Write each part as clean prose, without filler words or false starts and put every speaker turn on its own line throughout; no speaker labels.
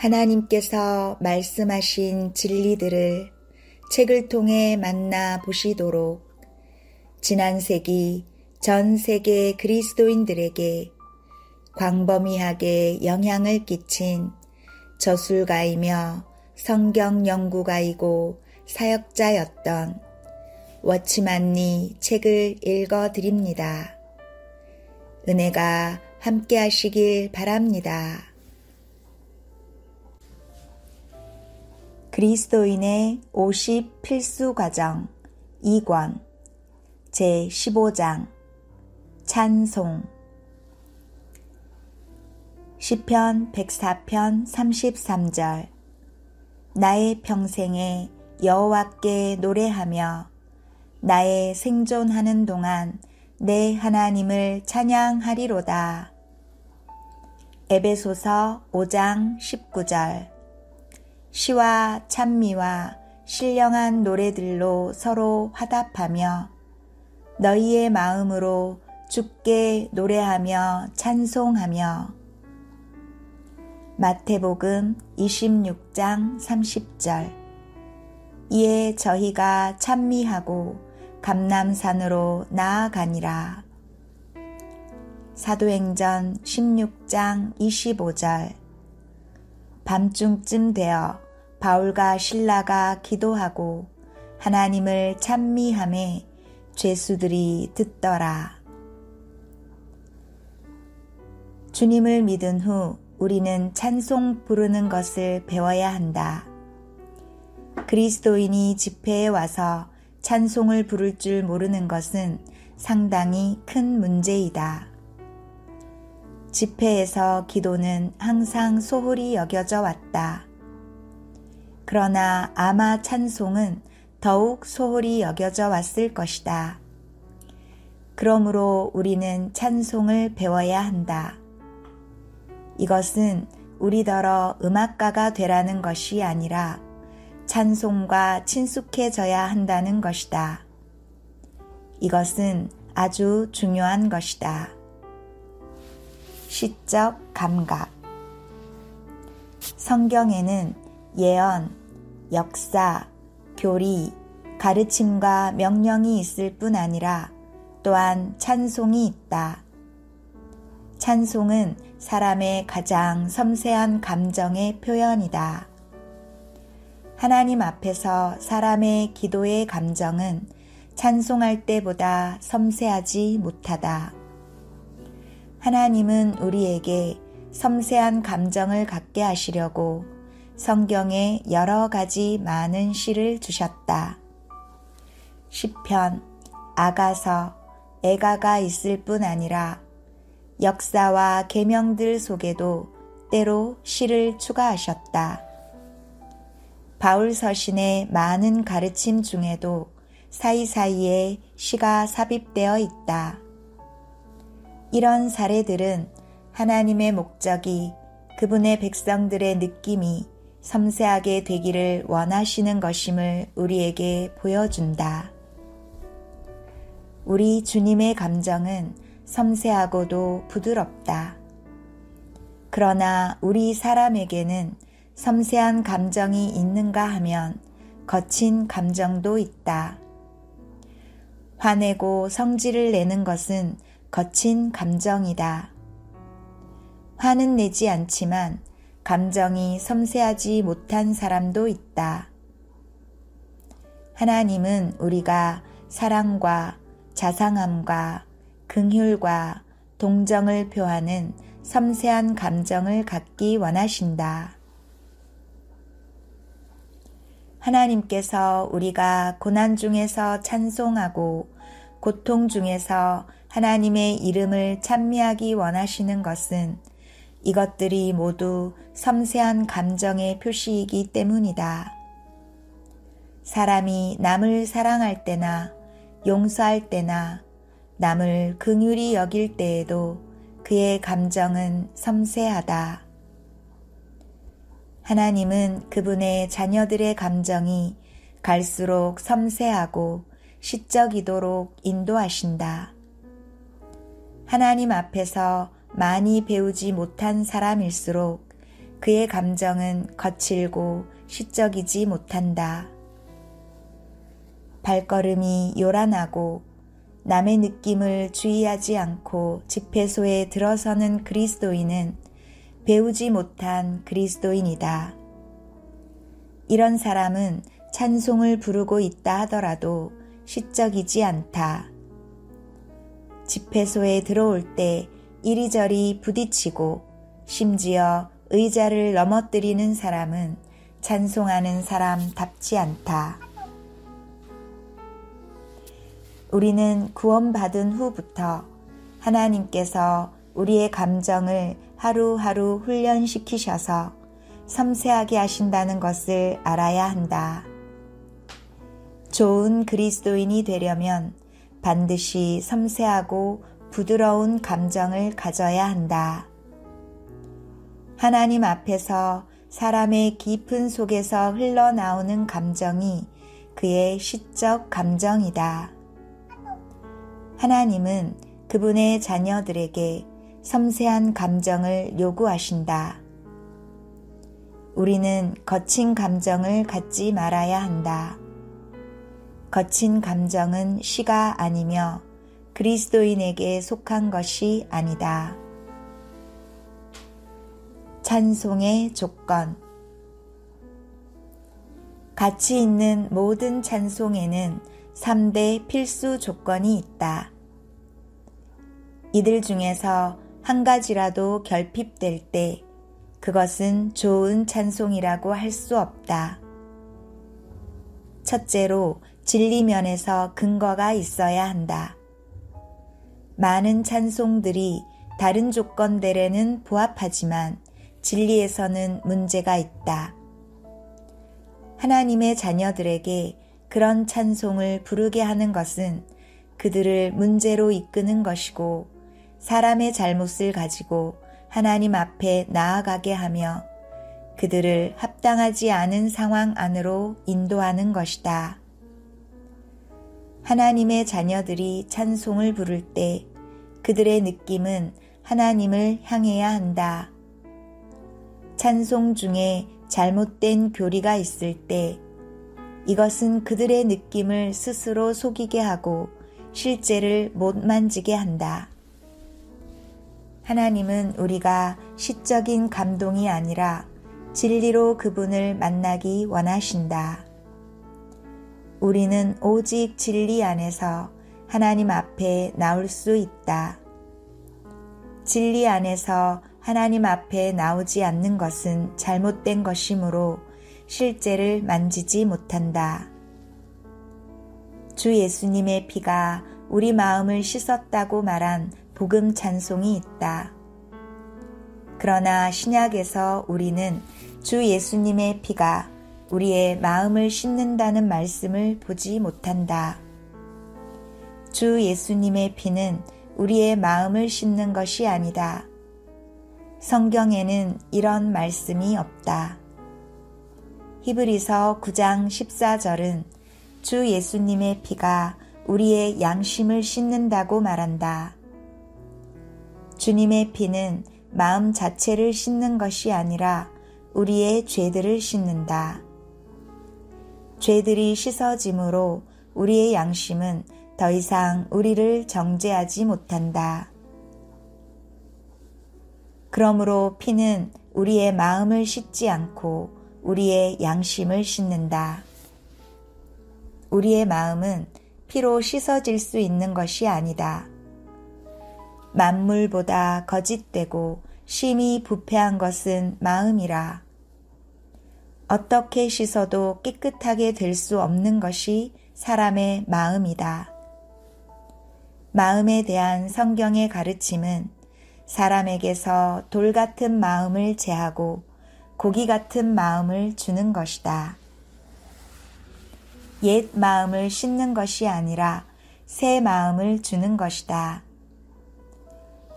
하나님께서 말씀하신 진리들을 책을 통해 만나 보시도록 지난 세기 전 세계 그리스도인들에게 광범위하게 영향을 끼친 저술가이며 성경 연구가이고 사역자였던 워치만니 책을 읽어드립니다. 은혜가 함께하시길 바랍니다. 그리스도인의 50 필수 과정 2권 제15장 찬송 시편 104편 33절 나의 평생에 여호와께 노래하며 나의 생존하는 동안 내 하나님을 찬양하리로다. 에베소서 5장 19절 시와 찬미와 신령한 노래들로 서로 화답하며 너희의 마음으로 주께 노래하며 찬송하며 마태복음 26장 30절 이에 저희가 찬미하고 감람산으로 나아가니라. 사도행전 16장 25절 밤중쯤 되어 바울과 실라가 기도하고 하나님을 찬미하매 죄수들이 듣더라. 주님을 믿은 후 우리는 찬송 부르는 것을 배워야 한다. 그리스도인이 집회에 와서 찬송을 부를 줄 모르는 것은 상당히 큰 문제이다. 집회에서 기도는 항상 소홀히 여겨져 왔다. 그러나 아마 찬송은 더욱 소홀히 여겨져 왔을 것이다. 그러므로 우리는 찬송을 배워야 한다. 이것은 우리더러 음악가가 되라는 것이 아니라 찬송과 친숙해져야 한다는 것이다. 이것은 아주 중요한 것이다. 시적 감각 성경에는 예언, 역사, 교리, 가르침과 명령이 있을 뿐 아니라 또한 찬송이 있다. 찬송은 사람의 가장 섬세한 감정의 표현이다. 하나님 앞에서 사람의 기도의 감정은 찬송할 때보다 섬세하지 못하다. 하나님은 우리에게 섬세한 감정을 갖게 하시려고 성경에 여러 가지 많은 시를 주셨다. 시편, 아가서, 애가가 있을 뿐 아니라 역사와 계명들 속에도 때로 시를 추가하셨다. 바울 서신의 많은 가르침 중에도 사이사이에 시가 삽입되어 있다. 이런 사례들은 하나님의 목적이 그분의 백성들의 느낌이 섬세하게 되기를 원하시는 것임을 우리에게 보여준다. 우리 주님의 감정은 섬세하고도 부드럽다. 그러나 우리 사람에게는 섬세한 감정이 있는가 하면 거친 감정도 있다. 화내고 성질을 내는 것은 거친 감정이다. 화는 내지 않지만 감정이 섬세하지 못한 사람도 있다. 하나님은 우리가 사랑과 자상함과 긍휼과 동정을 표하는 섬세한 감정을 갖기 원하신다. 하나님께서 우리가 고난 중에서 찬송하고 고통 중에서 하나님의 이름을 찬미하기 원하시는 것은 이것들이 모두 섬세한 감정의 표시이기 때문이다. 사람이 남을 사랑할 때나 용서할 때나 남을 긍휼히 여길 때에도 그의 감정은 섬세하다. 하나님은 그분의 자녀들의 감정이 갈수록 섬세하고 시적이도록 인도하신다. 하나님 앞에서 많이 배우지 못한 사람일수록 그의 감정은 거칠고 시적이지 못한다. 발걸음이 요란하고 남의 느낌을 주의하지 않고 집회소에 들어서는 그리스도인은 배우지 못한 그리스도인이다. 이런 사람은 찬송을 부르고 있다 하더라도 시적이지 않다. 집회소에 들어올 때 이리저리 부딪히고 심지어 의자를 넘어뜨리는 사람은 찬송하는 사람답지 않다. 우리는 구원받은 후부터 하나님께서 우리의 감정을 하루하루 훈련시키셔서 섬세하게 하신다는 것을 알아야 한다. 좋은 그리스도인이 되려면 반드시 섬세하고 부드러운 감정을 가져야 한다. 하나님 앞에서 사람의 깊은 속에서 흘러나오는 감정이 그의 시적 감정이다. 하나님은 그분의 자녀들에게 섬세한 감정을 요구하신다. 우리는 거친 감정을 갖지 말아야 한다. 거친 감정은 씨가 아니며 그리스도인에게 속한 것이 아니다. 찬송의 조건. 가치 있는 모든 찬송에는 3대 필수 조건이 있다. 이들 중에서 한 가지라도 결핍될 때 그것은 좋은 찬송이라고 할 수 없다. 첫째로 진리면에서 근거가 있어야 한다. 많은 찬송들이 다른 조건들에는 부합하지만 진리에서는 문제가 있다. 하나님의 자녀들에게 그런 찬송을 부르게 하는 것은 그들을 문제로 이끄는 것이고 사람의 잘못을 가지고 하나님 앞에 나아가게 하며 그들을 합당하지 않은 상황 안으로 인도하는 것이다. 하나님의 자녀들이 찬송을 부를 때 그들의 느낌은 하나님을 향해야 한다. 찬송 중에 잘못된 교리가 있을 때 이것은 그들의 느낌을 스스로 속이게 하고 실제를 못 만지게 한다. 하나님은 우리가 시적인 감동이 아니라 진리로 그분을 만나기 원하신다. 우리는 오직 진리 안에서 하나님 앞에 나올 수 있다. 진리 안에서 하나님 앞에 나오지 않는 것은 잘못된 것이므로 실제를 만지지 못한다. 주 예수님의 피가 우리 마음을 씻었다고 말한 복음 찬송이 있다. 그러나 신약에서 우리는 주 예수님의 피가 우리의 마음을 씻는다는 말씀을 보지 못한다. 주 예수님의 피는 우리의 마음을 씻는 것이 아니다. 성경에는 이런 말씀이 없다. 히브리서 9장 14절은 주 예수님의 피가 우리의 양심을 씻는다고 말한다. 주님의 피는 마음 자체를 씻는 것이 아니라 우리의 죄들을 씻는다. 죄들이 씻어짐으로 우리의 양심은 더 이상 우리를 정죄하지 못한다. 그러므로 피는 우리의 마음을 씻지 않고 우리의 양심을 씻는다. 우리의 마음은 피로 씻어질 수 있는 것이 아니다. 만물보다 거짓되고 심히 부패한 것은 마음이라. 어떻게 씻어도 깨끗하게 될 수 없는 것이 사람의 마음이다. 마음에 대한 성경의 가르침은 사람에게서 돌 같은 마음을 제하고 고기 같은 마음을 주는 것이다. 옛 마음을 씻는 것이 아니라 새 마음을 주는 것이다.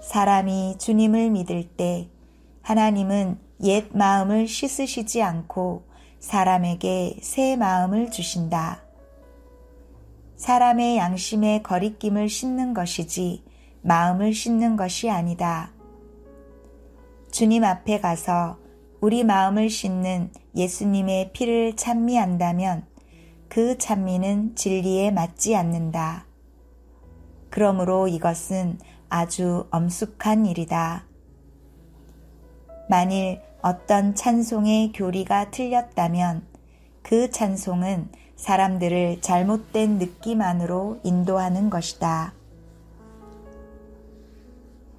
사람이 주님을 믿을 때 하나님은 옛 마음을 씻으시지 않고 사람에게 새 마음을 주신다. 사람의 양심의 거리낌을 씻는 것이지 마음을 씻는 것이 아니다. 주님 앞에 가서 우리 마음을 씻는 예수님의 피를 찬미한다면 그 찬미는 진리에 맞지 않는다. 그러므로 이것은 아주 엄숙한 일이다. 만일 어떤 찬송의 교리가 틀렸다면 그 찬송은 사람들을 잘못된 느낌 안으로 인도하는 것이다.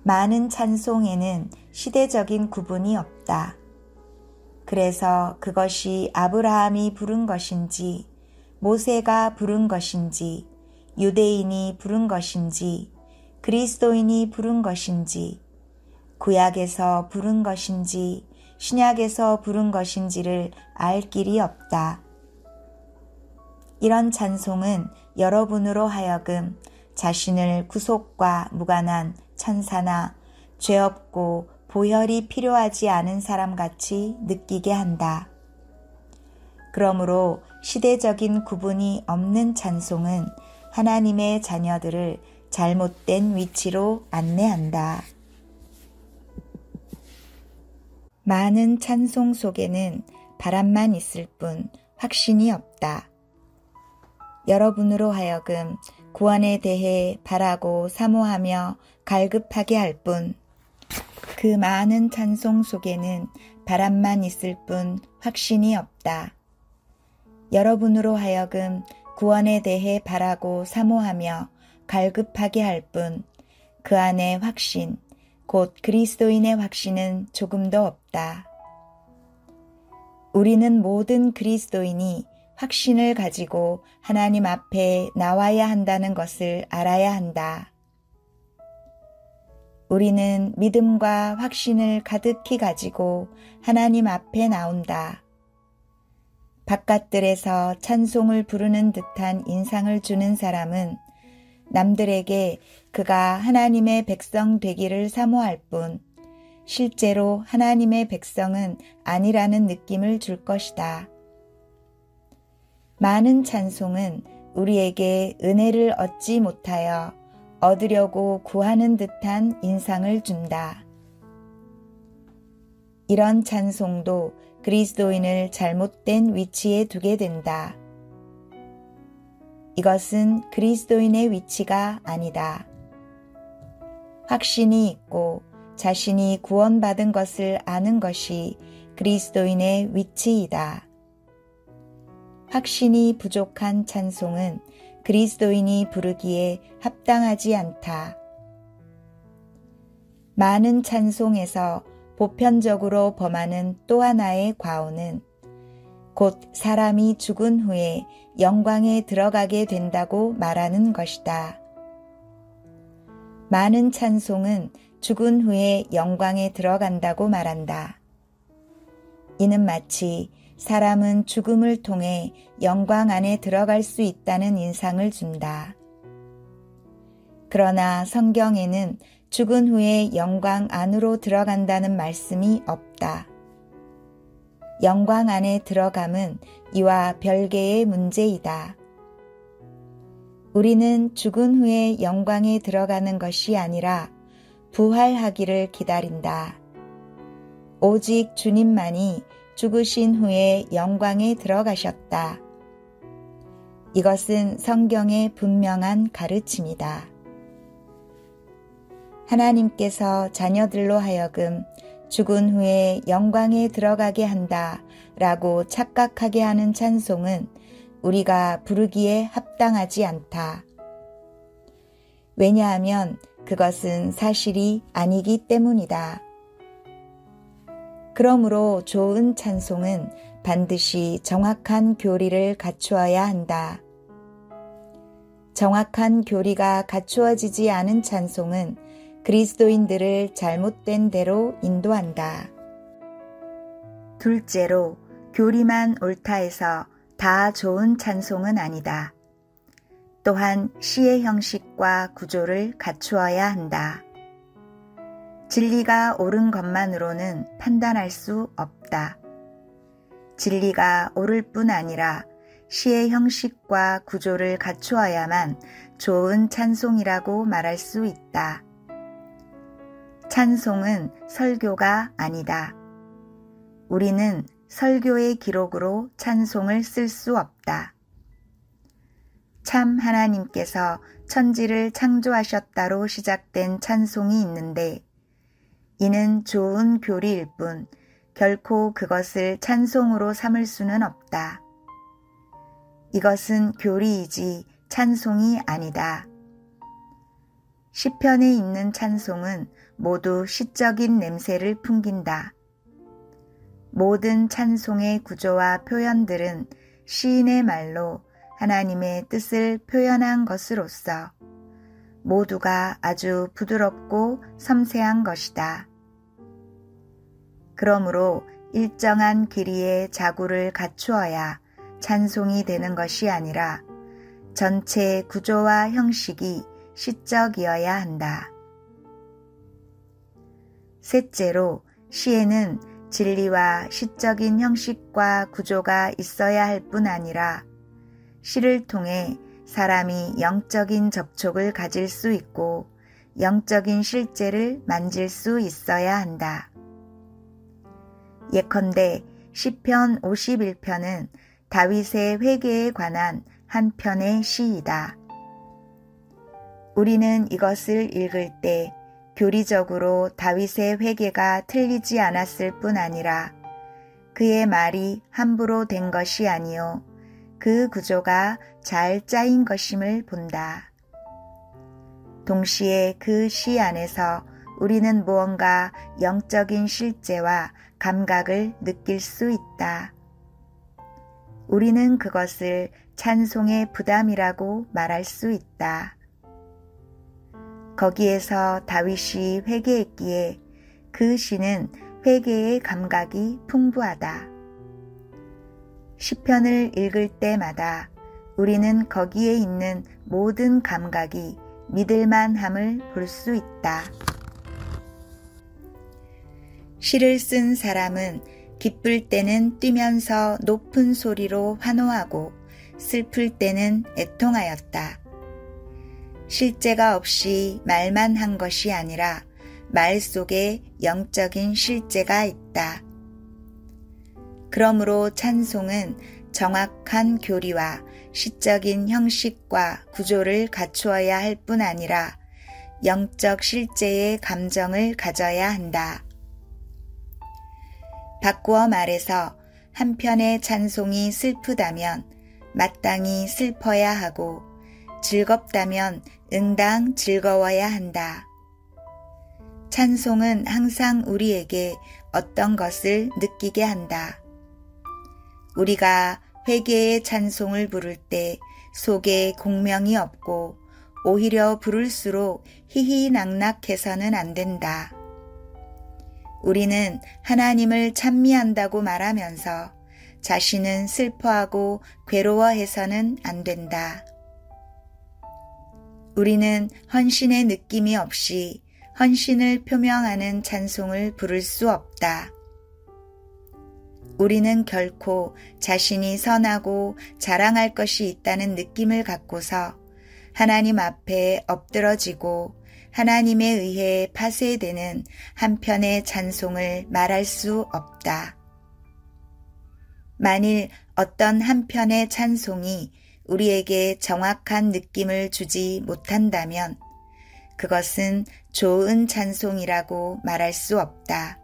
많은 찬송에는 시대적인 구분이 없다. 그래서 그것이 아브라함이 부른 것인지, 모세가 부른 것인지, 유대인이 부른 것인지, 그리스도인이 부른 것인지, 구약에서 부른 것인지, 신약에서 부른 것인지를 알 길이 없다. 이런 찬송은 여러분으로 하여금 자신을 구속과 무관한 천사나 죄 없고 보혈이 필요하지 않은 사람같이 느끼게 한다. 그러므로 시대적인 구분이 없는 찬송은 하나님의 자녀들을 잘못된 위치로 안내한다. 많은 찬송 속에는 바람만 있을 뿐 확신이 없다. 여러분으로 하여금 구원에 대해 바라고 사모하며 갈급하게 할 뿐, 그 많은 찬송 속에는 바람만 있을 뿐 확신이 없다. 여러분으로 하여금 구원에 대해 바라고 사모하며 갈급하게 할 뿐, 그 안에 확신, 곧 그리스도인의 확신은 조금도 없다. 우리는 모든 그리스도인이 확신을 가지고 하나님 앞에 나와야 한다는 것을 알아야 한다. 우리는 믿음과 확신을 가득히 가지고 하나님 앞에 나온다. 바깥들에서 찬송을 부르는 듯한 인상을 주는 사람은 남들에게 그가 하나님의 백성 되기를 사모할 뿐 실제로 하나님의 백성은 아니라는 느낌을 줄 것이다. 많은 찬송은 우리에게 은혜를 얻지 못하여 얻으려고 구하는 듯한 인상을 준다. 이런 찬송도 그리스도인을 잘못된 위치에 두게 된다. 이것은 그리스도인의 위치가 아니다. 확신이 있고 자신이 구원받은 것을 아는 것이 그리스도인의 위치이다. 확신이 부족한 찬송은 그리스도인이 부르기에 합당하지 않다. 많은 찬송에서 보편적으로 범하는 또 하나의 과오는 곧 사람이 죽은 후에 영광에 들어가게 된다고 말하는 것이다. 많은 찬송은 죽은 후에 영광에 들어간다고 말한다. 이는 마치 사람은 죽음을 통해 영광 안에 들어갈 수 있다는 인상을 준다. 그러나 성경에는 죽은 후에 영광 안으로 들어간다는 말씀이 없다. 영광 안에 들어감은 이와 별개의 문제이다. 우리는 죽은 후에 영광에 들어가는 것이 아니라 부활하기를 기다린다. 오직 주님만이 죽으신 후에 영광에 들어가셨다. 이것은 성경의 분명한 가르침이다. 하나님께서 자녀들로 하여금 죽은 후에 영광에 들어가게 한다 라고 착각하게 하는 찬송은 우리가 부르기에 합당하지 않다. 왜냐하면 그것은 사실이 아니기 때문이다. 그러므로 좋은 찬송은 반드시 정확한 교리를 갖추어야 한다. 정확한 교리가 갖추어지지 않은 찬송은 그리스도인들을 잘못된 대로 인도한다. 둘째로, 교리만 옳다 해서 다 좋은 찬송은 아니다. 또한 시의 형식과 구조를 갖추어야 한다. 진리가 옳은 것만으로는 판단할 수 없다. 진리가 옳을 뿐 아니라 시의 형식과 구조를 갖추어야만 좋은 찬송이라고 말할 수 있다. 찬송은 설교가 아니다. 우리는 설교의 기록으로 찬송을 쓸 수 없다. 참 하나님께서 천지를 창조하셨다로 시작된 찬송이 있는데 이는 좋은 교리일 뿐 결코 그것을 찬송으로 삼을 수는 없다. 이것은 교리이지 찬송이 아니다. 시편에 있는 찬송은 모두 시적인 냄새를 풍긴다. 모든 찬송의 구조와 표현들은 시인의 말로 하나님의 뜻을 표현한 것으로서 모두가 아주 부드럽고 섬세한 것이다. 그러므로 일정한 길이의 자구를 갖추어야 찬송이 되는 것이 아니라 전체 구조와 형식이 시적이어야 한다. 셋째로 시에는 진리와 시적인 형식과 구조가 있어야 할 뿐 아니라 시를 통해 사람이 영적인 접촉을 가질 수 있고 영적인 실제를 만질 수 있어야 한다. 예컨대 시편 51편은 다윗의 회개에 관한 한 편의 시이다. 우리는 이것을 읽을 때 교리적으로 다윗의 회개가 틀리지 않았을 뿐 아니라 그의 말이 함부로 된 것이 아니요 그 구조가 잘 짜인 것임을 본다. 동시에 그 시 안에서 우리는 무언가 영적인 실제와 감각을 느낄 수 있다. 우리는 그것을 찬송의 부담이라고 말할 수 있다. 거기에서 다윗이 회개했기에 그 시는 회개의 감각이 풍부하다. 시편을 읽을 때마다 우리는 거기에 있는 모든 감각이 믿을만함을 볼 수 있다. 시를 쓴 사람은 기쁠 때는 뛰면서 높은 소리로 환호하고 슬플 때는 애통하였다. 실제가 없이 말만 한 것이 아니라 말 속에 영적인 실제가 있다. 그러므로 찬송은 정확한 교리와 시적인 형식과 구조를 갖추어야 할 뿐 아니라 영적 실제의 감정을 가져야 한다. 바꾸어 말해서 한편의 찬송이 슬프다면 마땅히 슬퍼야 하고 즐겁다면 응당 즐거워야 한다. 찬송은 항상 우리에게 어떤 것을 느끼게 한다. 우리가 회개의 찬송을 부를 때 속에 공명이 없고 오히려 부를수록 희희낙낙해서는 안 된다. 우리는 하나님을 찬미한다고 말하면서 자신은 슬퍼하고 괴로워해서는 안 된다. 우리는 헌신의 느낌이 없이 헌신을 표명하는 찬송을 부를 수 없다. 우리는 결코 자신이 선하고 자랑할 것이 있다는 느낌을 갖고서 하나님 앞에 엎드러지고 하나님에 의해 파쇄되는 한편의 찬송을 말할 수 없다. 만일 어떤 한편의 찬송이 우리에게 정확한 느낌을 주지 못한다면 그것은 좋은 찬송이라고 말할 수 없다.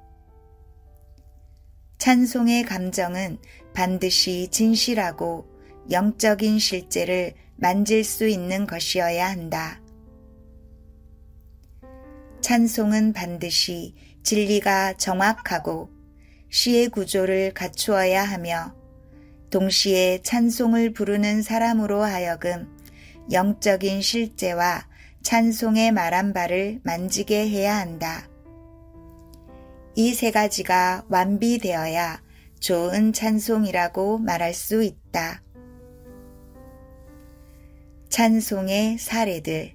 찬송의 감정은 반드시 진실하고 영적인 실제를 만질 수 있는 것이어야 한다. 찬송은 반드시 진리가 정확하고 시의 구조를 갖추어야 하며 동시에 찬송을 부르는 사람으로 하여금 영적인 실제와 찬송의 말한 바를 만지게 해야 한다. 이 세 가지가 완비되어야 좋은 찬송이라고 말할 수 있다. 찬송의 사례들.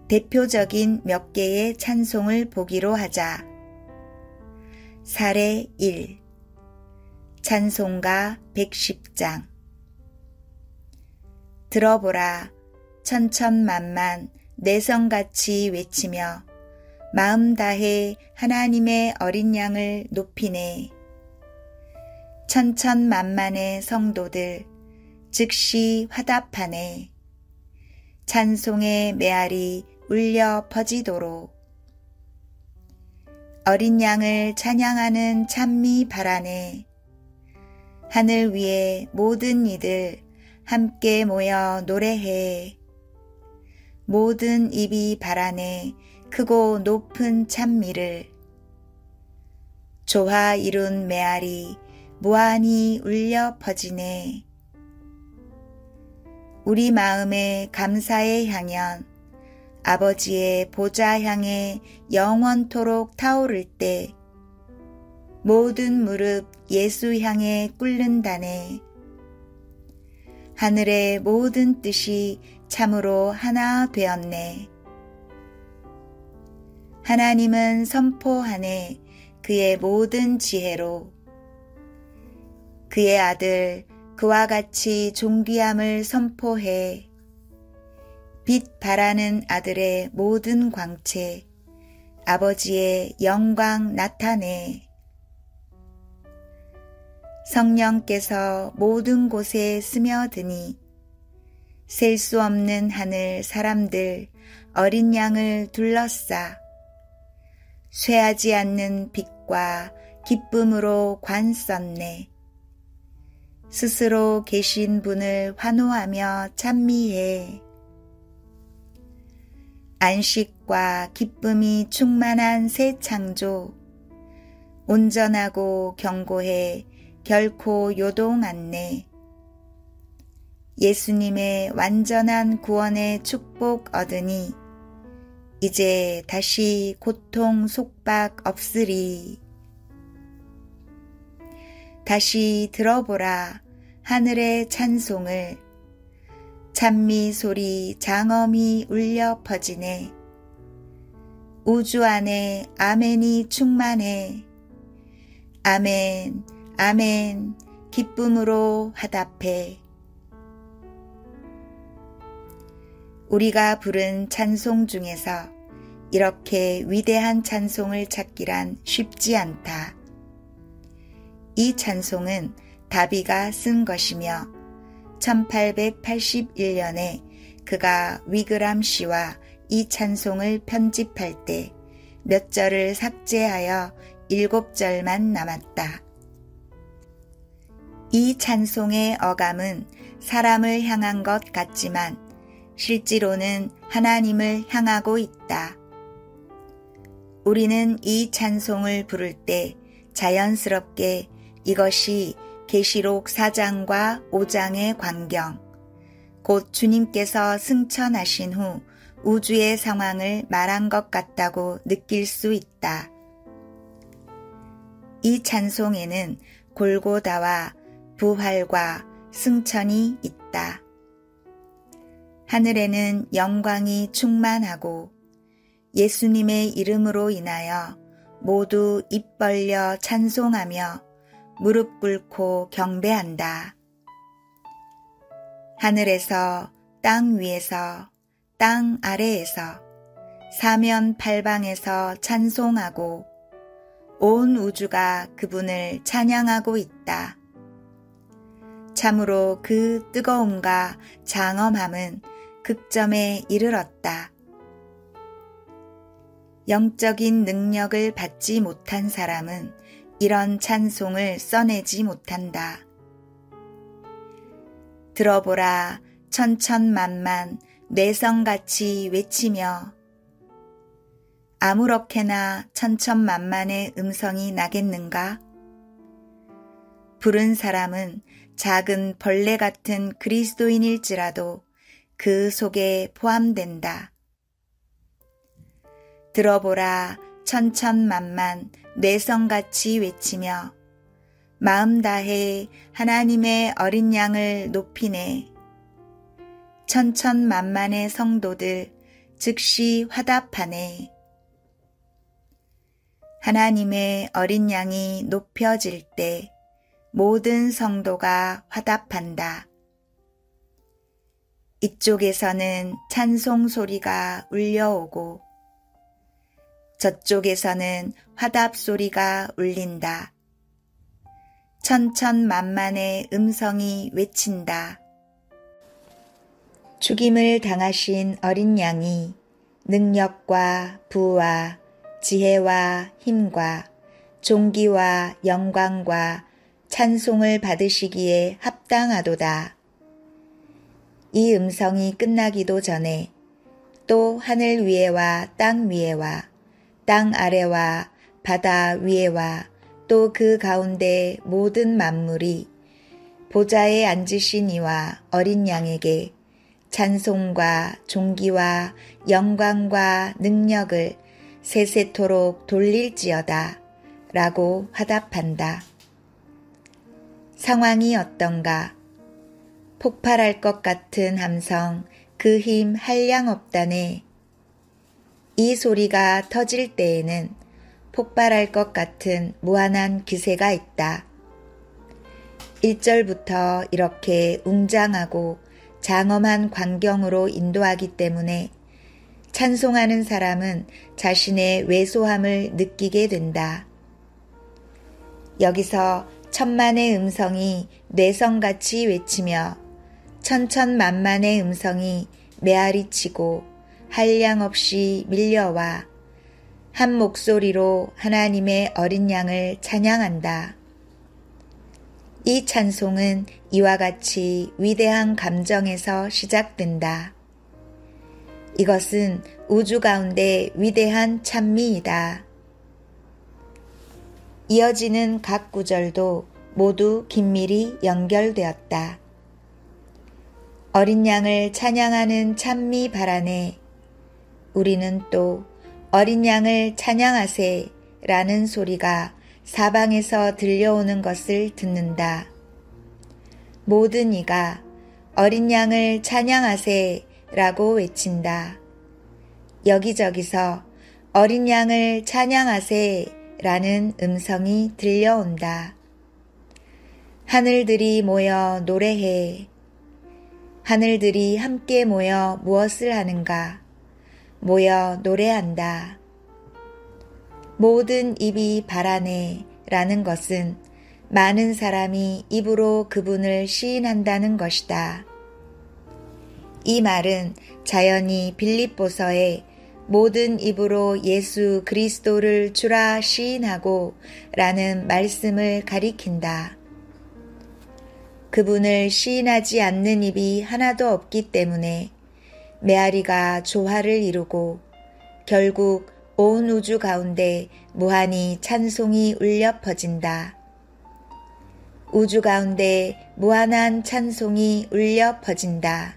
대표적인 몇 개의 찬송을 보기로 하자. 사례 1. 찬송가 110장. 들어보라, 천천만만 내성같이 외치며 마음 다해 하나님의 어린 양을 높이네. 천천만만의 성도들 즉시 화답하네. 찬송의 메아리 울려 퍼지도록 어린 양을 찬양하는 찬미 바라네. 하늘 위에 모든 이들 함께 모여 노래해. 모든 입이 바라네 크고 높은 찬미를. 조화 이룬 메아리 무한히 울려 퍼지네. 우리 마음의 감사의 향연 아버지의 보좌 향해 영원토록 타오를 때 모든 무릎 예수 향해 꿇는다네. 하늘의 모든 뜻이 참으로 하나 되었네. 하나님은 선포하네 그의 모든 지혜로. 그의 아들 그와 같이 존귀함을 선포해. 빛 발하는 아들의 모든 광채 아버지의 영광 나타내. 성령께서 모든 곳에 스며드니 셀 수 없는 하늘 사람들 어린 양을 둘러싸 쇠하지 않는 빛과 기쁨으로 관 썼네. 스스로 계신 분을 환호하며 찬미해. 안식과 기쁨이 충만한 새 창조 온전하고 견고해 결코 요동 않네. 예수님의 완전한 구원의 축복 얻으니 이제 다시 고통 속박 없으리. 다시 들어보라 하늘의 찬송을. 찬미 소리 장엄히 울려 퍼지네. 우주 안에 아멘이 충만해. 아멘 아멘 기쁨으로 화답해. 우리가 부른 찬송 중에서 이렇게 위대한 찬송을 찾기란 쉽지 않다. 이 찬송은 다비가 쓴 것이며 1881년에 그가 위그람 씨와 이 찬송을 편집할 때 몇 절을 삭제하여 7절만 남았다. 이 찬송의 어감은 사람을 향한 것 같지만 실제로는 하나님을 향하고 있다. 우리는 이 찬송을 부를 때 자연스럽게 이것이 계시록 4장과 5장의 광경, 곧 주님께서 승천하신 후 우주의 상황을 말한 것 같다고 느낄 수 있다. 이 찬송에는 골고다와 부활과 승천이 있다. 하늘에는 영광이 충만하고 예수님의 이름으로 인하여 모두 입 벌려 찬송하며 무릎 꿇고 경배한다. 하늘에서 땅 위에서 땅 아래에서 사면 팔방에서 찬송하고 온 우주가 그분을 찬양하고 있다. 참으로 그 뜨거움과 장엄함은 극점에 이르렀다. 영적인 능력을 받지 못한 사람은 이런 찬송을 써내지 못한다. 들어보라 천천만만 내성같이 외치며. 아무렇게나 천천만만의 음성이 나겠는가? 부른 사람은 작은 벌레 같은 그리스도인일지라도 그 속에 포함된다. 들어보라 천천만만 내성같이 외치며 마음 다해 하나님의 어린 양을 높이네. 천천만만의 성도들 즉시 화답하네. 하나님의 어린 양이 높여질 때 모든 성도가 화답한다. 이쪽에서는 찬송 소리가 울려오고 저쪽에서는 화답 소리가 울린다. 천천만만의 음성이 외친다. 죽임을 당하신 어린 양이 능력과 부와 지혜와 힘과 존귀와 영광과 찬송을 받으시기에 합당하도다. 이 음성이 끝나기도 전에 또 하늘 위에와 땅 위에와 땅 아래와 바다 위에와 또 그 가운데 모든 만물이 보좌에 앉으신 이와 어린 양에게 찬송과 존귀와 영광과 능력을 세세토록 돌릴지어다 라고 화답한다. 상황이 어떤가? 폭발할 것 같은 함성, 그 힘 한량없다네. 이 소리가 터질 때에는 폭발할 것 같은 무한한 기세가 있다. 1절부터 이렇게 웅장하고 장엄한 광경으로 인도하기 때문에 찬송하는 사람은 자신의 왜소함을 느끼게 된다. 여기서 천만의 음성이 뇌성같이 외치며 천천만만의 음성이 메아리치고 한량없이 밀려와 한 목소리로 하나님의 어린 양을 찬양한다. 이 찬송은 이와 같이 위대한 감정에서 시작된다. 이것은 우주 가운데 위대한 찬미이다. 이어지는 각 구절도 모두 긴밀히 연결되었다. 어린 양을 찬양하는 찬미 발안에 우리는 또 어린 양을 찬양하세 라는 소리가 사방에서 들려오는 것을 듣는다. 모든 이가 어린 양을 찬양하세 라고 외친다. 여기저기서 어린 양을 찬양하세 라는 음성이 들려온다. 하늘들이 모여 노래해. 하늘들이 함께 모여 무엇을 하는가? 모여 노래한다. 모든 입이 바라네 라는 것은 많은 사람이 입으로 그분을 시인한다는 것이다. 이 말은 자연히 빌립보서에 모든 입으로 예수 그리스도를 주라 시인하고 라는 말씀을 가리킨다. 그분을 시인하지 않는 입이 하나도 없기 때문에 메아리가 조화를 이루고 결국 온 우주 가운데 무한히 찬송이 울려 퍼진다. 우주 가운데 무한한 찬송이 울려 퍼진다.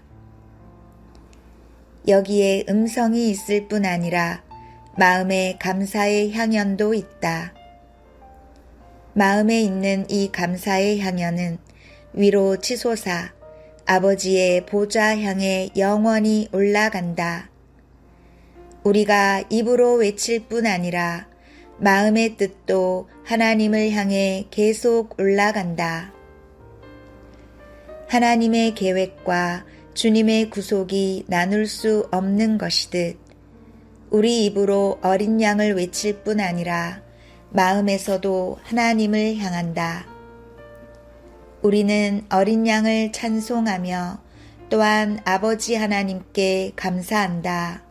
여기에 음성이 있을 뿐 아니라 마음에 감사의 향연도 있다. 마음에 있는 이 감사의 향연은 위로 치솟아 아버지의 보좌 향해 영원히 올라간다. 우리가 입으로 외칠 뿐 아니라 마음의 뜻도 하나님을 향해 계속 올라간다. 하나님의 계획과 주님의 구속이 나눌 수 없는 것이듯 우리 입으로 어린 양을 외칠 뿐 아니라 마음에서도 하나님을 향한다. 우리는 어린 양을 찬송하며 또한 아버지 하나님께 감사한다.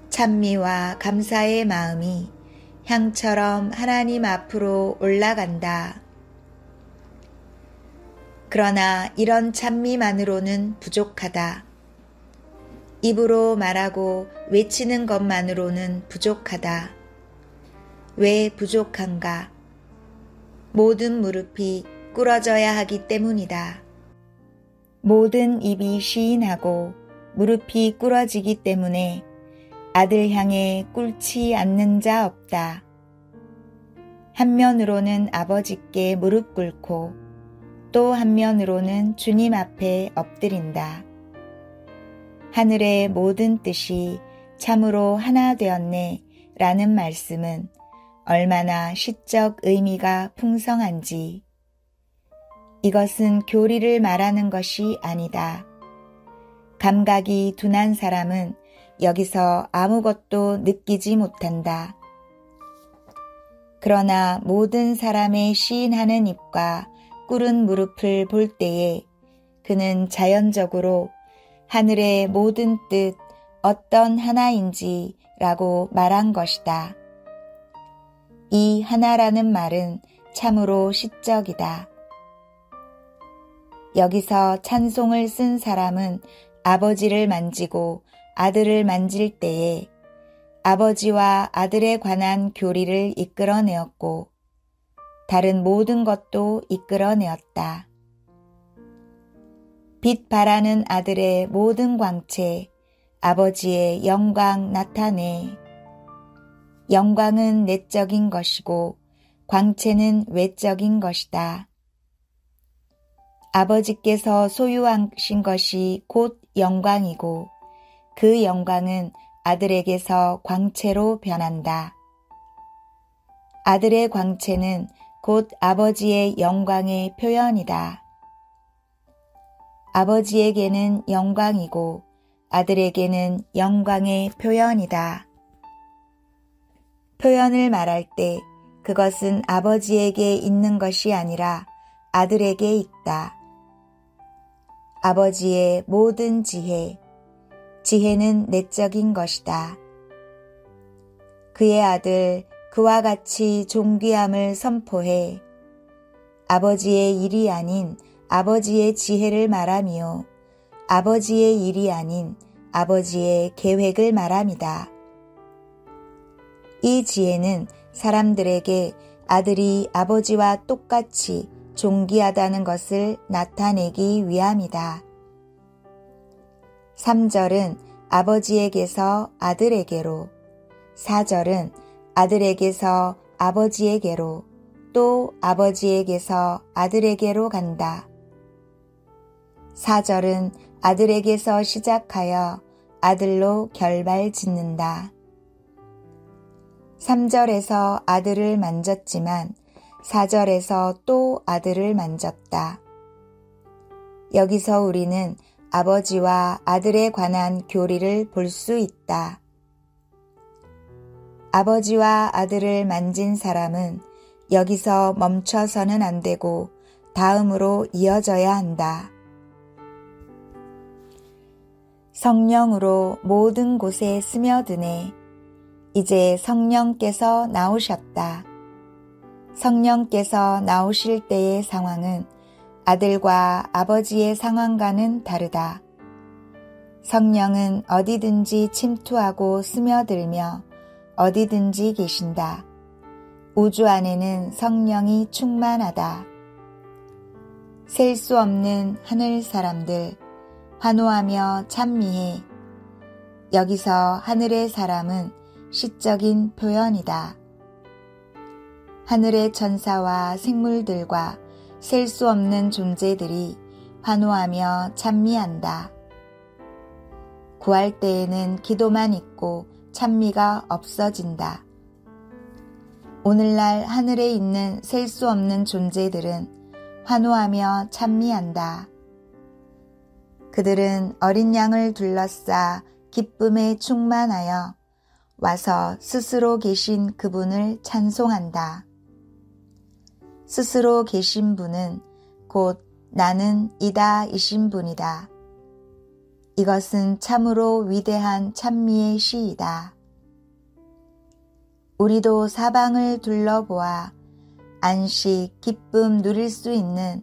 찬미와 감사의 마음이 향처럼 하나님 앞으로 올라간다. 그러나 이런 찬미만으로는 부족하다. 입으로 말하고 외치는 것만으로는 부족하다. 왜 부족한가? 모든 무릎이 꿇어져야 하기 때문이다. 모든 입이 시인하고 무릎이 꿇어지기 때문에 아들 향해 꿇지 않는 자 없다. 한면으로는 아버지께 무릎 꿇고 또 한면으로는 주님 앞에 엎드린다. 하늘의 모든 뜻이 참으로 하나 되었네 라는 말씀은 얼마나 시적 의미가 풍성한지. 이것은 교리를 말하는 것이 아니다. 감각이 둔한 사람은 여기서 아무것도 느끼지 못한다. 그러나 모든 사람의 시인하는 입과 꿇은 무릎을 볼 때에 그는 자연적으로 하늘의 모든 뜻 어떤 하나인지 라고 말한 것이다. 이 하나라는 말은 참으로 시적이다. 여기서 찬송을 쓴 사람은 아버지를 만지고 아들을 만질 때에 아버지와 아들에 관한 교리를 이끌어내었고 다른 모든 것도 이끌어내었다. 빛 발하는 아들의 모든 광채, 아버지의 영광 나타내. 영광은 내적인 것이고 광채는 외적인 것이다. 아버지께서 소유하신 것이 곧 영광이고 그 영광은 아들에게서 광채로 변한다. 아들의 광채는 곧 아버지의 영광의 표현이다. 아버지에게는 영광이고 아들에게는 영광의 표현이다. 표현을 말할 때 그것은 아버지에게 있는 것이 아니라 아들에게 있다. 아버지의 모든 지혜, 지혜는 내적인 것이다. 그의 아들, 그와 같이 존귀함을 선포해 아버지의 일이 아닌 아버지의 지혜를 말하며 아버지의 일이 아닌 아버지의 계획을 말함이다. 이 지혜는 사람들에게 아들이 아버지와 똑같이 존귀하다는 것을 나타내기 위함이다. 3절은 아버지에게서 아들에게로, 4절은 아들에게서 아버지에게로, 또 아버지에게서 아들에게로 간다. 4절은 아들에게서 시작하여 아들로 결발짓는다. 3절에서 아들을 만졌지만 4절에서 또 아들을 만졌다. 여기서 우리는 아버지와 아들에 관한 교리를 볼 수 있다. 아버지와 아들을 만진 사람은 여기서 멈춰서는 안 되고 다음으로 이어져야 한다. 성령으로 모든 곳에 스며드네. 이제 성령께서 나오셨다. 성령께서 나오실 때의 상황은 아들과 아버지의 상황과는 다르다. 성령은 어디든지 침투하고 스며들며 어디든지 계신다. 우주 안에는 성령이 충만하다. 셀 수 없는 하늘 사람들, 환호하며 찬미해. 여기서 하늘의 사람은 시적인 표현이다. 하늘의 천사와 생물들과 셀 수 없는 존재들이 환호하며 찬미한다. 구할 때에는 기도만 있고 찬미가 없어진다. 오늘날 하늘에 있는 셀 수 없는 존재들은 환호하며 찬미한다. 그들은 어린 양을 둘러싸 기쁨에 충만하여 와서 스스로 계신 그분을 찬송한다. 스스로 계신 분은 곧 나는 이다 이신 분이다. 이것은 참으로 위대한 찬미의 시이다. 우리도 사방을 둘러보아 안식, 기쁨 누릴 수 있는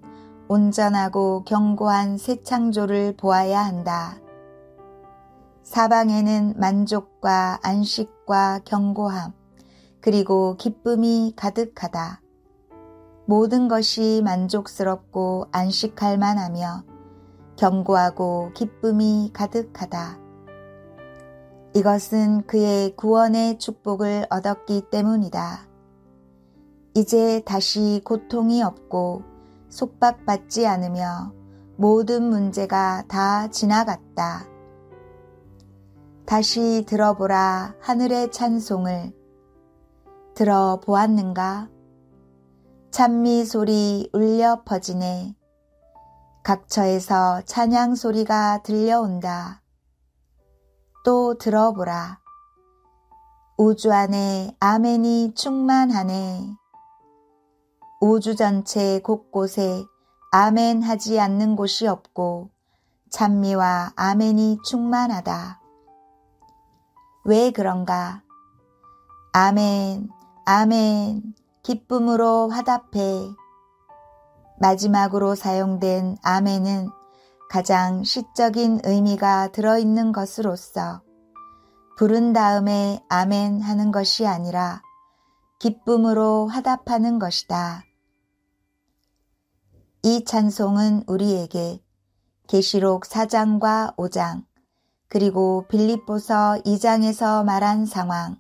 온전하고 견고한 새 창조를 보아야 한다. 사방에는 만족과 안식과 견고함, 그리고 기쁨이 가득하다. 모든 것이 만족스럽고 안식할 만하며 견고하고 기쁨이 가득하다. 이것은 그의 구원의 축복을 얻었기 때문이다. 이제 다시 고통이 없고 속박받지 않으며 모든 문제가 다 지나갔다. 다시 들어보라 하늘의 찬송을. 들어보았는가? 찬미 소리 울려 퍼지네. 각처에서 찬양 소리가 들려온다. 또 들어보라. 우주 안에 아멘이 충만하네. 우주 전체 곳곳에 아멘 하지 않는 곳이 없고 찬미와 아멘이 충만하다. 왜 그런가? 아멘, 아멘, 기쁨으로 화답해. 마지막으로 사용된 아멘은 가장 시적인 의미가 들어있는 것으로서 부른 다음에 아멘 하는 것이 아니라 기쁨으로 화답하는 것이다. 이 찬송은 우리에게 계시록 4장과 5장 그리고 빌립보서 2장에서 말한 상황,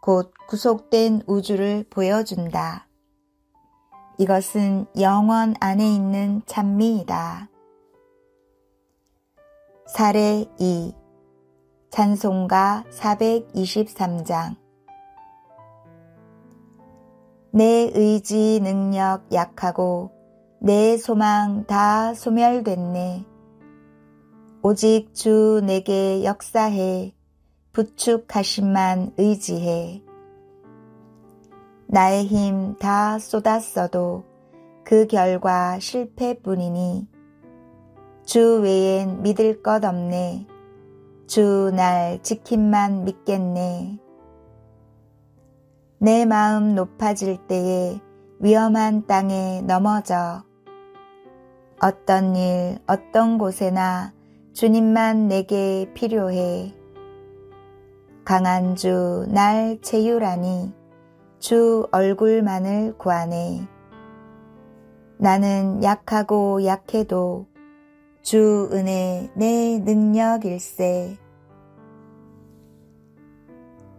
곧 구속된 우주를 보여준다. 이것은 영원 안에 있는 찬미이다. 사례 2. 찬송가 423장. 내 의지 능력 약하고 내 소망 다 소멸됐네. 오직 주 내게 역사해 부축하심만 의지해. 나의 힘 다 쏟았어도 그 결과 실패뿐이니 주 외엔 믿을 것 없네. 주 날 지킴만 믿겠네. 내 마음 높아질 때에 위험한 땅에 넘어져 어떤 일 어떤 곳에나 주님만 내게 필요해. 강한 주 날 채유라니 주 얼굴만을 구하네. 나는 약하고 약해도 주 은혜 내 능력일세.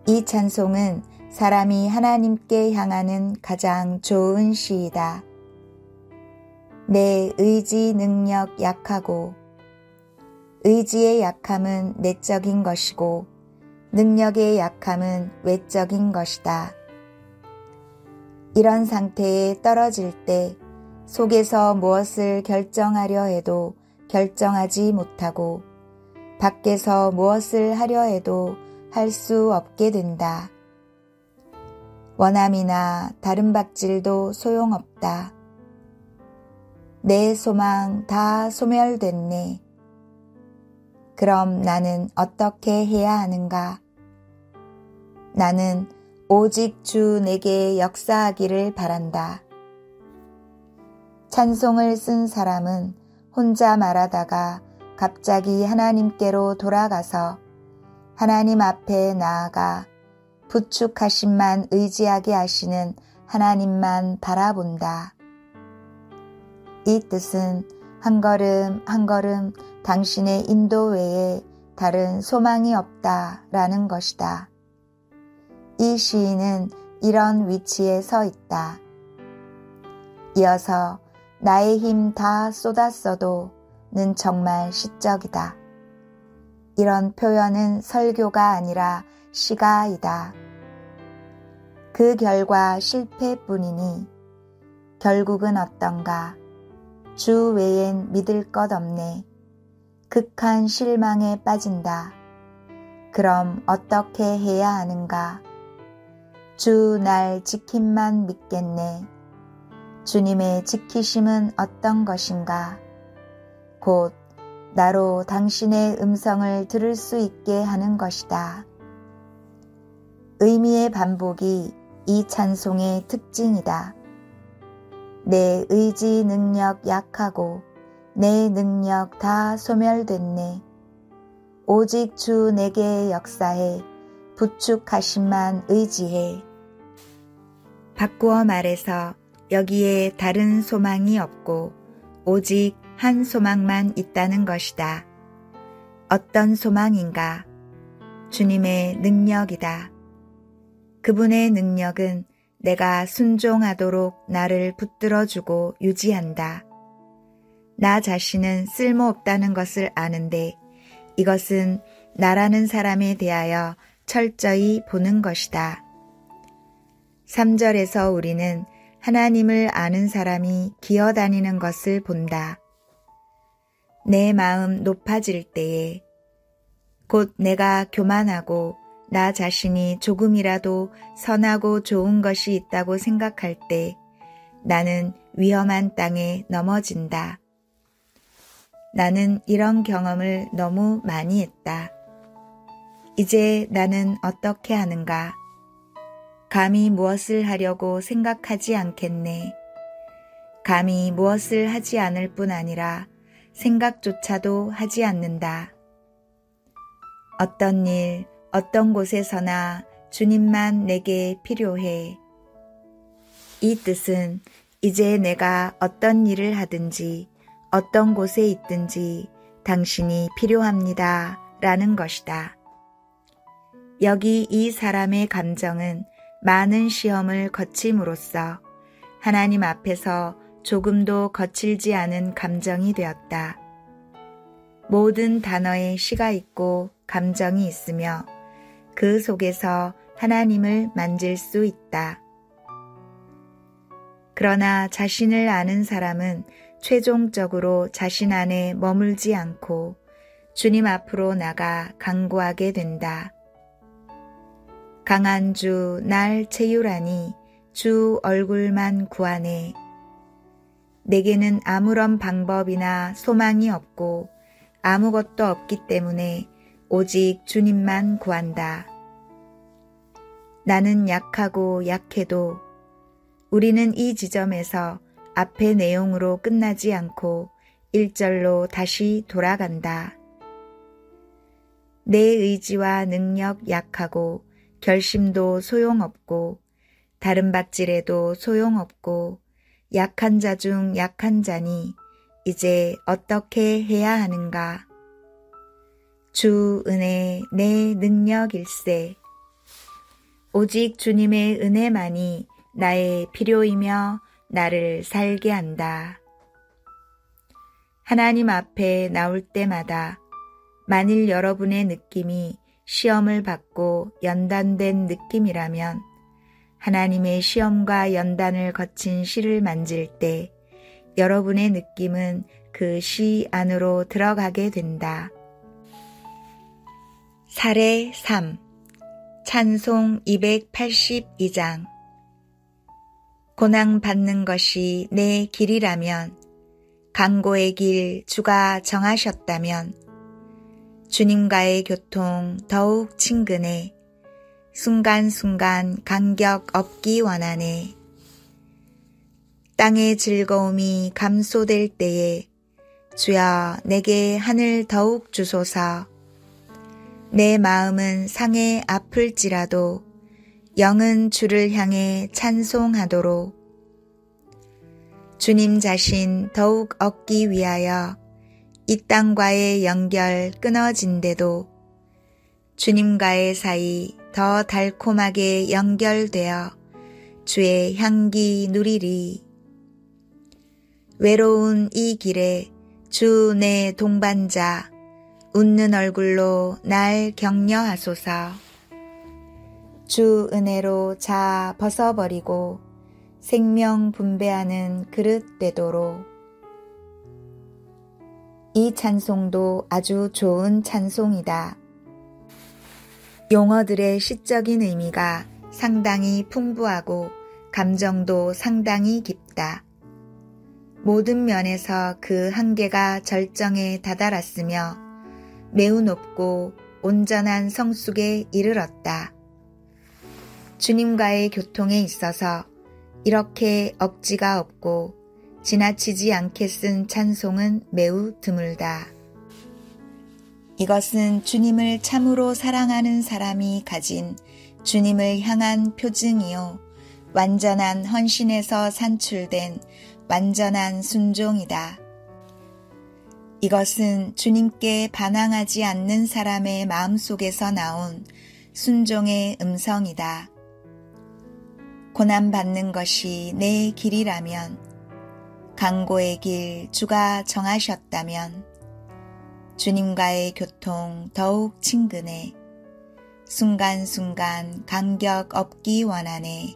이 찬송은 사람이 하나님께 향하는 가장 좋은 시이다. 내 의지 능력 약하고, 의지의 약함은 내적인 것이고 능력의 약함은 외적인 것이다. 이런 상태에 떨어질 때 속에서 무엇을 결정하려 해도 결정하지 못하고 밖에서 무엇을 하려 해도 할 수 없게 된다. 원함이나 다른 박질도 소용없다. 내 소망 다 소멸됐네. 그럼 나는 어떻게 해야 하는가? 나는 오직 주 내게 역사하기를 바란다. 찬송을 쓴 사람은 혼자 말하다가 갑자기 하나님께로 돌아가서 하나님 앞에 나아가 부축하심만 의지하게 하시는 하나님만 바라본다. 이 뜻은 한 걸음 한 걸음 당신의 인도 외에 다른 소망이 없다라는 것이다. 이 시인은 이런 위치에 서 있다. 이어서 나의 힘 다 쏟았어도 는 정말 시적이다. 이런 표현은 설교가 아니라 시가이다. 그 결과 실패뿐이니 결국은 어떤가? 주 외엔 믿을 것 없네. 극한 실망에 빠진다. 그럼 어떻게 해야 하는가? 주 날 지킴만 믿겠네. 주님의 지키심은 어떤 것인가? 곧 나로 당신의 음성을 들을 수 있게 하는 것이다. 의미의 반복이 이 찬송의 특징이다. 내 의지 능력 약하고 내 능력 다 소멸됐네. 오직 주 내게 역사해 부축하심만 의지해. 바꾸어 말해서 여기에 다른 소망이 없고 오직 한 소망만 있다는 것이다. 어떤 소망인가? 주님의 능력이다. 그분의 능력은 내가 순종하도록 나를 붙들어주고 유지한다. 나 자신은 쓸모없다는 것을 아는데 이것은 나라는 사람에 대하여 철저히 보는 것이다. 3절에서 우리는 하나님을 아는 사람이 기어다니는 것을 본다. 내 마음 높아질 때에 곧 내가 교만하고 나 자신이 조금이라도 선하고 좋은 것이 있다고 생각할 때 나는 위험한 땅에 넘어진다. 나는 이런 경험을 너무 많이 했다. 이제 나는 어떻게 하는가? 감히 무엇을 하려고 생각하지 않겠네. 감히 무엇을 하지 않을 뿐 아니라 생각조차도 하지 않는다. 어떤 일, 어떤 곳에서나 주님만 내게 필요해. 이 뜻은 이제 내가 어떤 일을 하든지 어떤 곳에 있든지 당신이 필요합니다. 라는 것이다. 여기 이 사람의 감정은 많은 시험을 거침으로써 하나님 앞에서 조금도 거칠지 않은 감정이 되었다. 모든 단어에 시가 있고 감정이 있으며 그 속에서 하나님을 만질 수 있다. 그러나 자신을 아는 사람은 최종적으로 자신 안에 머물지 않고 주님 앞으로 나가 간구하게 된다. 강한 주 날 채우라니 주 얼굴만 구하네. 내게는 아무런 방법이나 소망이 없고 아무것도 없기 때문에 오직 주님만 구한다. 나는 약하고 약해도 우리는 이 지점에서 앞의 내용으로 끝나지 않고 1절로 다시 돌아간다. 내 의지와 능력 약하고 결심도 소용없고 다른 밭질에도 소용없고 약한 자 중 약한 자니 이제 어떻게 해야 하는가? 주 은혜 내 능력일세. 오직 주님의 은혜만이 나의 필요이며 나를 살게 한다. 하나님 앞에 나올 때마다 만일 여러분의 느낌이 시험을 받고 연단된 느낌이라면 하나님의 시험과 연단을 거친 시를 만질 때 여러분의 느낌은 그 시 안으로 들어가게 된다. 사례 3 찬송 282장 고난받는 것이 내 길이라면 강고의 길 주가 정하셨다면 주님과의 교통 더욱 친근해 순간순간 간격 없기 원하네. 땅의 즐거움이 감소될 때에 주여 내게 하늘 더욱 주소서. 내 마음은 상해 아플지라도 영은 주를 향해 찬송하도록. 주님 자신 더욱 얻기 위하여 이 땅과의 연결 끊어진데도 주님과의 사이 더 달콤하게 연결되어 주의 향기 누리리. 외로운 이 길에 주 내 동반자 웃는 얼굴로 날 격려하소서. 주 은혜로 자 벗어버리고 생명 분배하는 그릇 되도록. 이 찬송도 아주 좋은 찬송이다. 용어들의 시적인 의미가 상당히 풍부하고 감정도 상당히 깊다. 모든 면에서 그 한계가 절정에 다다랐으며 매우 높고 온전한 성숙에 이르렀다. 주님과의 교통에 있어서 이렇게 억지가 없고 지나치지 않게 쓴 찬송은 매우 드물다. 이것은 주님을 참으로 사랑하는 사람이 가진 주님을 향한 표징이요 완전한 헌신에서 산출된 완전한 순종이다. 이것은 주님께 반항하지 않는 사람의 마음속에서 나온 순종의 음성이다. 고난받는 것이 내 길이라면, 강고의 길 주가 정하셨다면, 주님과의 교통 더욱 친근해, 순간순간 간격 없기 원하네.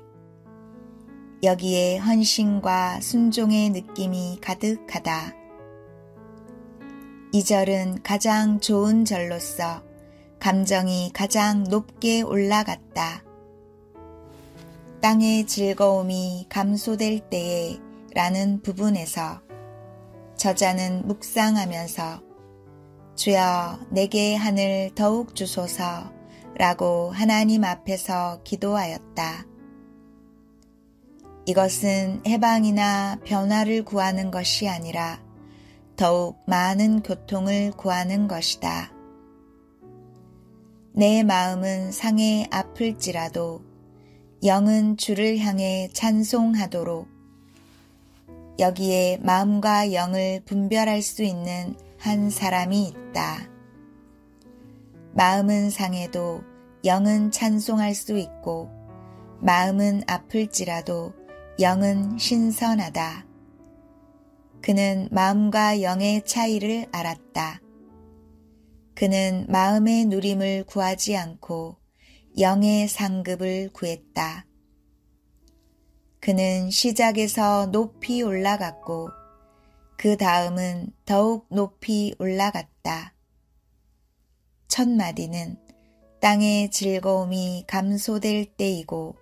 여기에 헌신과 순종의 느낌이 가득하다. 이 절은 가장 좋은 절로서 감정이 가장 높게 올라갔다. 땅의 즐거움이 감소될 때에 라는 부분에서 저자는 묵상하면서 주여 내게 하늘 더욱 주소서 라고 하나님 앞에서 기도하였다. 이것은 해방이나 변화를 구하는 것이 아니라 더욱 많은 교통을 구하는 것이다. 내 마음은 상해 아플지라도 영은 주를 향해 찬송하도록 여기에 마음과 영을 분별할 수 있는 한 사람이 있다. 마음은 상해도 영은 찬송할 수 있고 마음은 아플지라도 영은 신선하다. 그는 마음과 영의 차이를 알았다. 그는 마음의 누림을 구하지 않고 영의 상급을 구했다. 그는 시작에서 높이 올라갔고 그 다음은 더욱 높이 올라갔다. 첫 마디는 땅의 즐거움이 감소될 때이고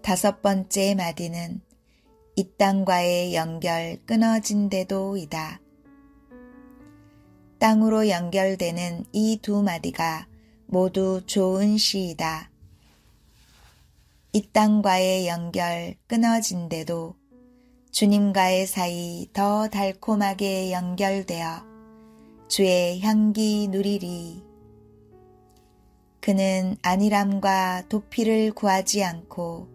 다섯 번째 마디는 이 땅과의 연결 끊어진 데도이다. 땅으로 연결되는 이 두 마디가 모두 좋은 시이다. 이 땅과의 연결 끊어진 데도 주님과의 사이 더 달콤하게 연결되어 주의 향기 누리리. 그는 안일함과 도피를 구하지 않고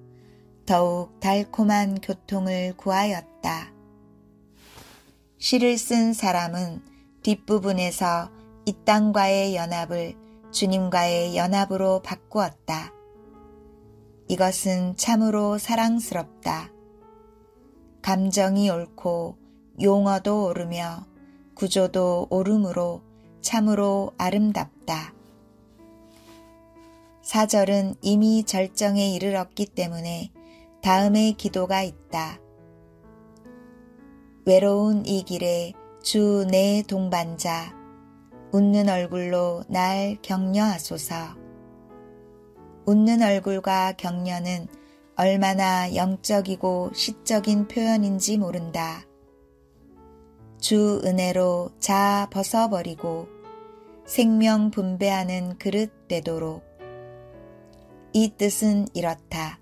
더욱 달콤한 교통을 구하였다. 시를 쓴 사람은 뒷부분에서 이 땅과의 연합을 주님과의 연합으로 바꾸었다. 이것은 참으로 사랑스럽다. 감정이 옳고 용어도 옳으며 구조도 옳음으로 참으로 아름답다. 사절은 이미 절정에 이르렀기 때문에 다음의 기도가 있다. 외로운 이 길에 주 내 동반자 웃는 얼굴로 날 격려하소서. 웃는 얼굴과 격려는 얼마나 영적이고 시적인 표현인지 모른다. 주 은혜로 자아 벗어버리고 생명 분배하는 그릇 되도록. 이 뜻은 이렇다.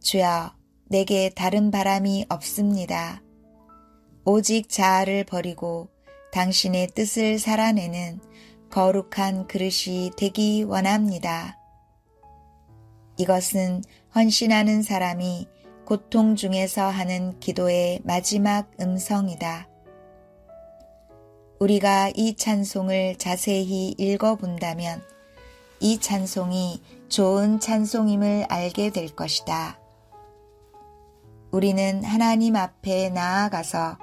주여, 내게 다른 바람이 없습니다. 오직 자아를 버리고 당신의 뜻을 살아내는 거룩한 그릇이 되기 원합니다. 이것은 헌신하는 사람이 고통 중에서 하는 기도의 마지막 음성이다. 우리가 이 찬송을 자세히 읽어본다면 이 찬송이 좋은 찬송임을 알게 될 것이다. 우리는 하나님 앞에 나아가서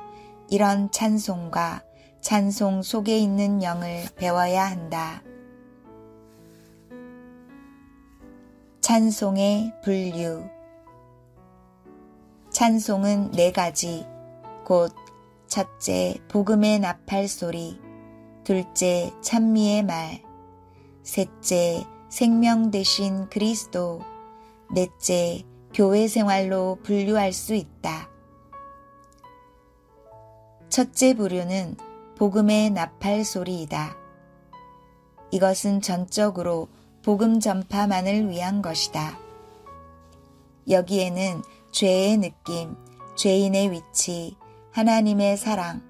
이런 찬송과 찬송 속에 있는 영을 배워야 한다. 찬송의 분류. 찬송은 4가지, 곧 첫째, 복음의 나팔 소리, 둘째, 찬미의 말, 셋째, 생명 되신 그리스도, 넷째, 교회 생활로 분류할 수 있다. 첫째 부류는 복음의 나팔 소리이다. 이것은 전적으로 복음 전파만을 위한 것이다. 여기에는 죄의 느낌, 죄인의 위치, 하나님의 사랑,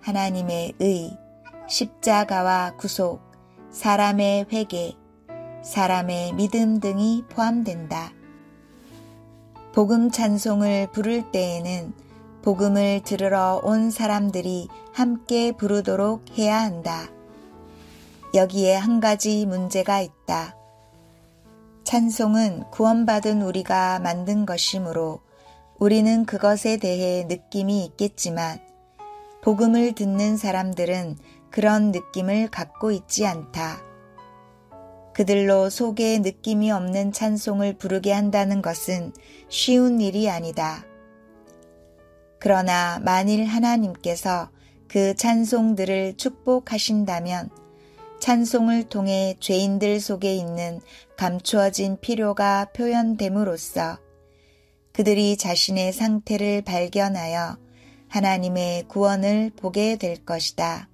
하나님의 의, 십자가와 구속, 사람의 회개, 사람의 믿음 등이 포함된다. 복음 찬송을 부를 때에는 복음을 들으러 온 사람들이 함께 부르도록 해야 한다. 여기에 한 가지 문제가 있다. 찬송은 구원받은 우리가 만든 것이므로 우리는 그것에 대해 느낌이 있겠지만 복음을 듣는 사람들은 그런 느낌을 갖고 있지 않다. 그들로 속에 느낌이 없는 찬송을 부르게 한다는 것은 쉬운 일이 아니다. 그러나 만일 하나님께서 그 찬송들을 축복하신다면 찬송을 통해 죄인들 속에 있는 감추어진 필요가 표현됨으로써 그들이 자신의 상태를 발견하여 하나님의 구원을 보게 될 것이다.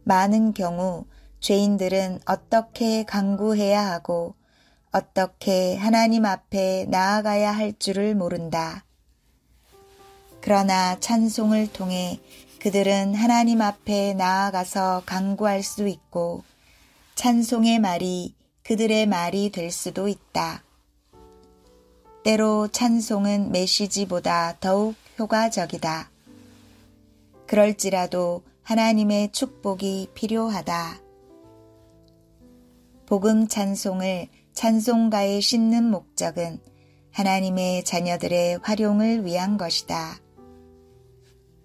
많은 경우 죄인들은 어떻게 간구해야 하고 어떻게 하나님 앞에 나아가야 할 줄을 모른다. 그러나 찬송을 통해 그들은 하나님 앞에 나아가서 간구할 수 있고 찬송의 말이 그들의 말이 될 수도 있다. 때로 찬송은 메시지보다 더욱 효과적이다. 그럴지라도 하나님의 축복이 필요하다. 복음 찬송을 찬송가에 싣는 목적은 하나님의 자녀들의 활용을 위한 것이다.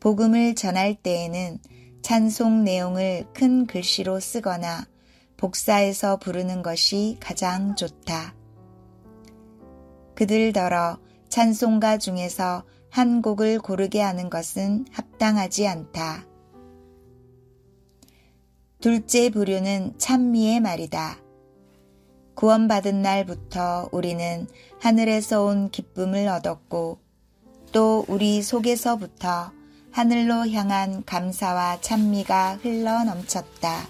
복음을 전할 때에는 찬송 내용을 큰 글씨로 쓰거나 복사해서 부르는 것이 가장 좋다. 그들더러 찬송가 중에서 한 곡을 고르게 하는 것은 합당하지 않다. 둘째 부류는 찬미의 말이다. 구원받은 날부터 우리는 하늘에서 온 기쁨을 얻었고 또 우리 속에서부터 하늘로 향한 감사와 찬미가 흘러 넘쳤다.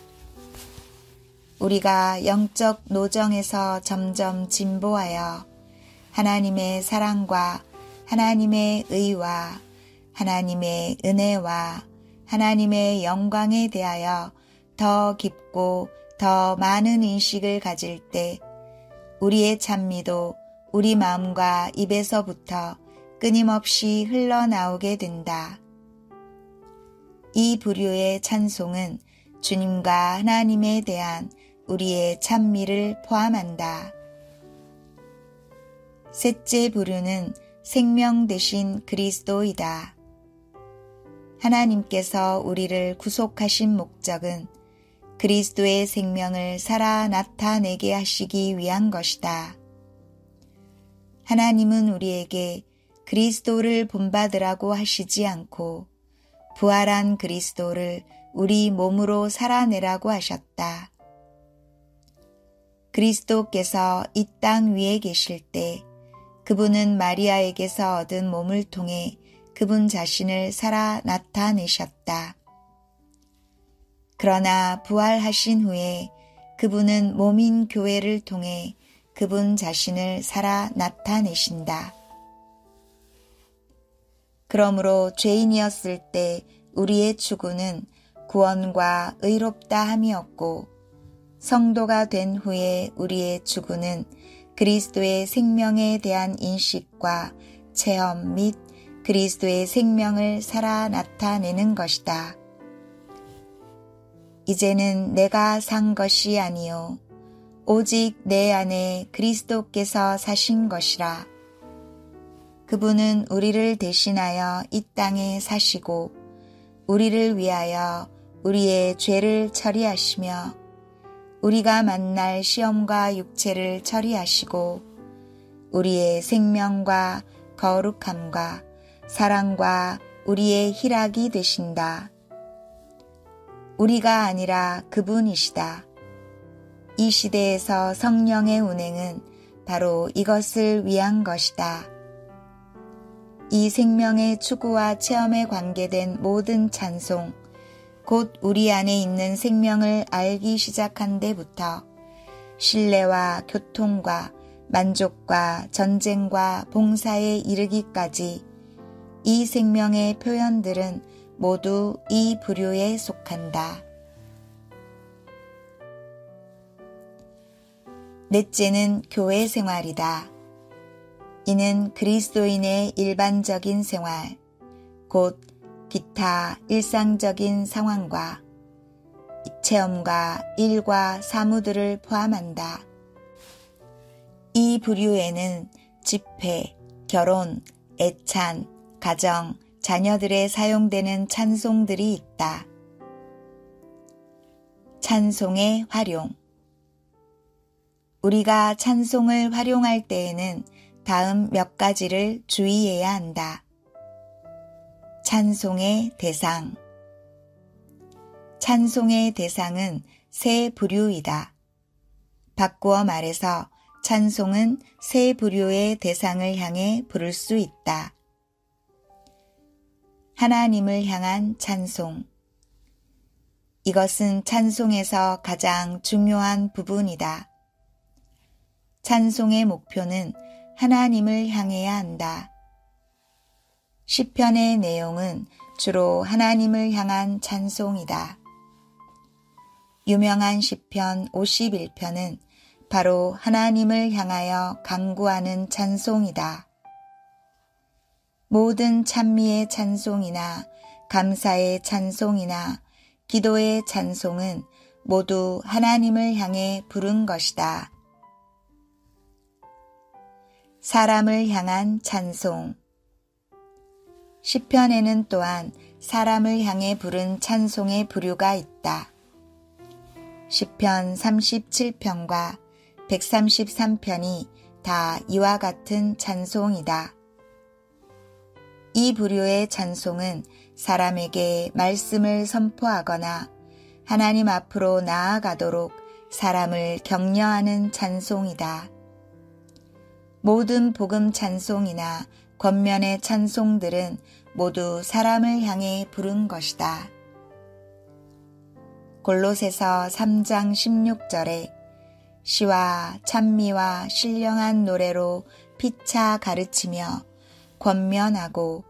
우리가 영적 노정에서 점점 진보하여 하나님의 사랑과 하나님의 의와 하나님의 은혜와 하나님의 영광에 대하여 더 깊고 더 많은 인식을 가질 때 우리의 찬미도 우리 마음과 입에서부터 끊임없이 흘러나오게 된다. 이 부류의 찬송은 주님과 하나님에 대한 우리의 찬미를 포함한다. 셋째 부류는 생명 되신 그리스도이다. 하나님께서 우리를 구속하신 목적은 그리스도의 생명을 살아 나타내게 하시기 위한 것이다. 하나님은 우리에게 그리스도를 본받으라고 하시지 않고 부활한 그리스도를 우리 몸으로 살아내라고 하셨다. 그리스도께서 이 땅 위에 계실 때 그분은 마리아에게서 얻은 몸을 통해 그분 자신을 살아 나타내셨다. 그러나 부활하신 후에 그분은 몸인 교회를 통해 그분 자신을 살아 나타내신다. 그러므로 죄인이었을 때 우리의 추구는 구원과 의롭다 함이었고 성도가 된 후에 우리의 추구는 그리스도의 생명에 대한 인식과 체험 및 그리스도의 생명을 살아 나타내는 것이다. 이제는 내가 산 것이 아니요 오직 내 안에 그리스도께서 사신 것이라. 그분은 우리를 대신하여 이 땅에 사시고 우리를 위하여 우리의 죄를 처리하시며 우리가 만날 시험과 육체를 처리하시고 우리의 생명과 거룩함과 사랑과 우리의 희락이 되신다. 우리가 아니라 그분이시다. 이 시대에서 성령의 운행은 바로 이것을 위한 것이다. 이 생명의 추구와 체험에 관계된 모든 찬송, 곧 우리 안에 있는 생명을 알기 시작한 데부터 신뢰와 교통과 만족과 전쟁과 봉사에 이르기까지 이 생명의 표현들은 모두 이 부류에 속한다. 넷째는 교회 생활이다. 이는 그리스도인의 일반적인 생활, 곧 기타 일상적인 상황과 체험과 일과 사무들을 포함한다. 이 부류에는 집회, 결혼, 애찬, 가정, 자녀들에 사용되는 찬송들이 있다. 찬송의 활용. 우리가 찬송을 활용할 때에는 다음 몇 가지를 주의해야 한다. 찬송의 대상. 찬송의 대상은 세 부류이다. 바꾸어 말해서 찬송은 세 부류의 대상을 향해 부를 수 있다. 하나님을 향한 찬송. 이것은 찬송에서 가장 중요한 부분이다. 찬송의 목표는 하나님을 향해야 한다. 시편의 내용은 주로 하나님을 향한 찬송이다. 유명한 시편 51편은 바로 하나님을 향하여 간구하는 찬송이다. 모든 찬미의 찬송이나 감사의 찬송이나 기도의 찬송은 모두 하나님을 향해 부른 것이다. 사람을 향한 찬송. 시편에는 또한 사람을 향해 부른 찬송의 부류가 있다. 시편 37편과 133편이 다 이와 같은 찬송이다. 이 부류의 찬송은 사람에게 말씀을 선포하거나 하나님 앞으로 나아가도록 사람을 격려하는 찬송이다. 모든 복음 찬송이나 권면의 찬송들은 모두 사람을 향해 부른 것이다. 골로새서 3장 16절에 시와 찬미와 신령한 노래로 피차 가르치며 권면하고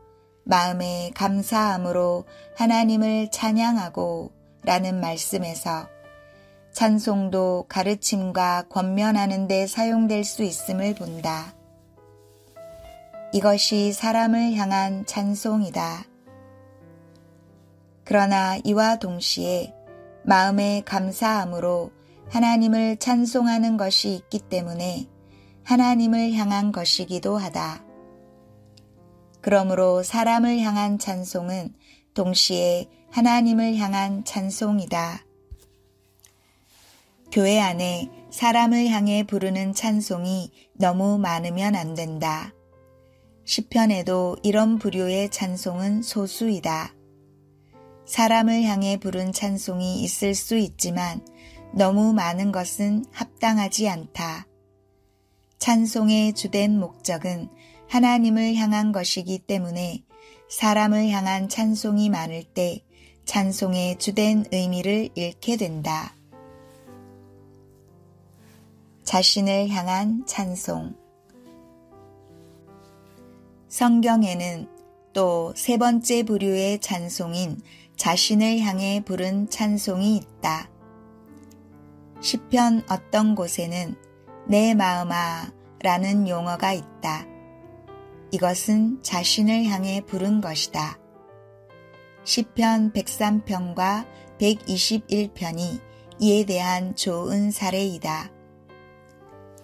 마음에 감사함으로 하나님을 찬양하고 라는 말씀에서 찬송도 가르침과 권면하는 데 사용될 수 있음을 본다. 이것이 사람을 향한 찬송이다. 그러나 이와 동시에 마음에 감사함으로 하나님을 찬송하는 것이 있기 때문에 하나님을 향한 것이기도 하다. 그러므로 사람을 향한 찬송은 동시에 하나님을 향한 찬송이다. 교회 안에 사람을 향해 부르는 찬송이 너무 많으면 안 된다. 시편에도 이런 부류의 찬송은 소수이다. 사람을 향해 부른 찬송이 있을 수 있지만 너무 많은 것은 합당하지 않다. 찬송의 주된 목적은 하나님을 향한 것이기 때문에 사람을 향한 찬송이 많을 때 찬송의 주된 의미를 잃게 된다. 자신을 향한 찬송. 성경에는 또 세 번째 부류의 찬송인 자신을 향해 부른 찬송이 있다. 시편 어떤 곳에는 내 마음아 라는 용어가 있다. 이것은 자신을 향해 부른 것이다. 시편 103편과 121편이 이에 대한 좋은 사례이다.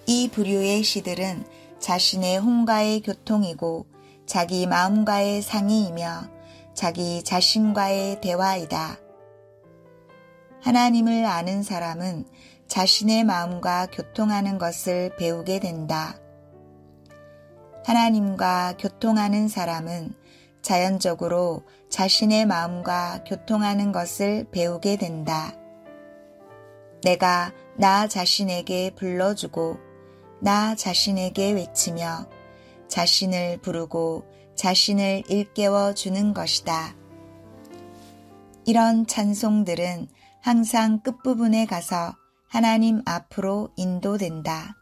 이 부류의 시들은 자신의 혼과의 교통이고 자기 마음과의 상의이며 자기 자신과의 대화이다. 하나님을 아는 사람은 자신의 마음과 교통하는 것을 배우게 된다. 하나님과 교통하는 사람은 자연적으로 자신의 마음과 교통하는 것을 배우게 된다. 내가 나 자신에게 불러주고 나 자신에게 외치며 자신을 부르고 자신을 일깨워 주는 것이다. 이런 찬송들은 항상 끝부분에 가서 하나님 앞으로 인도된다.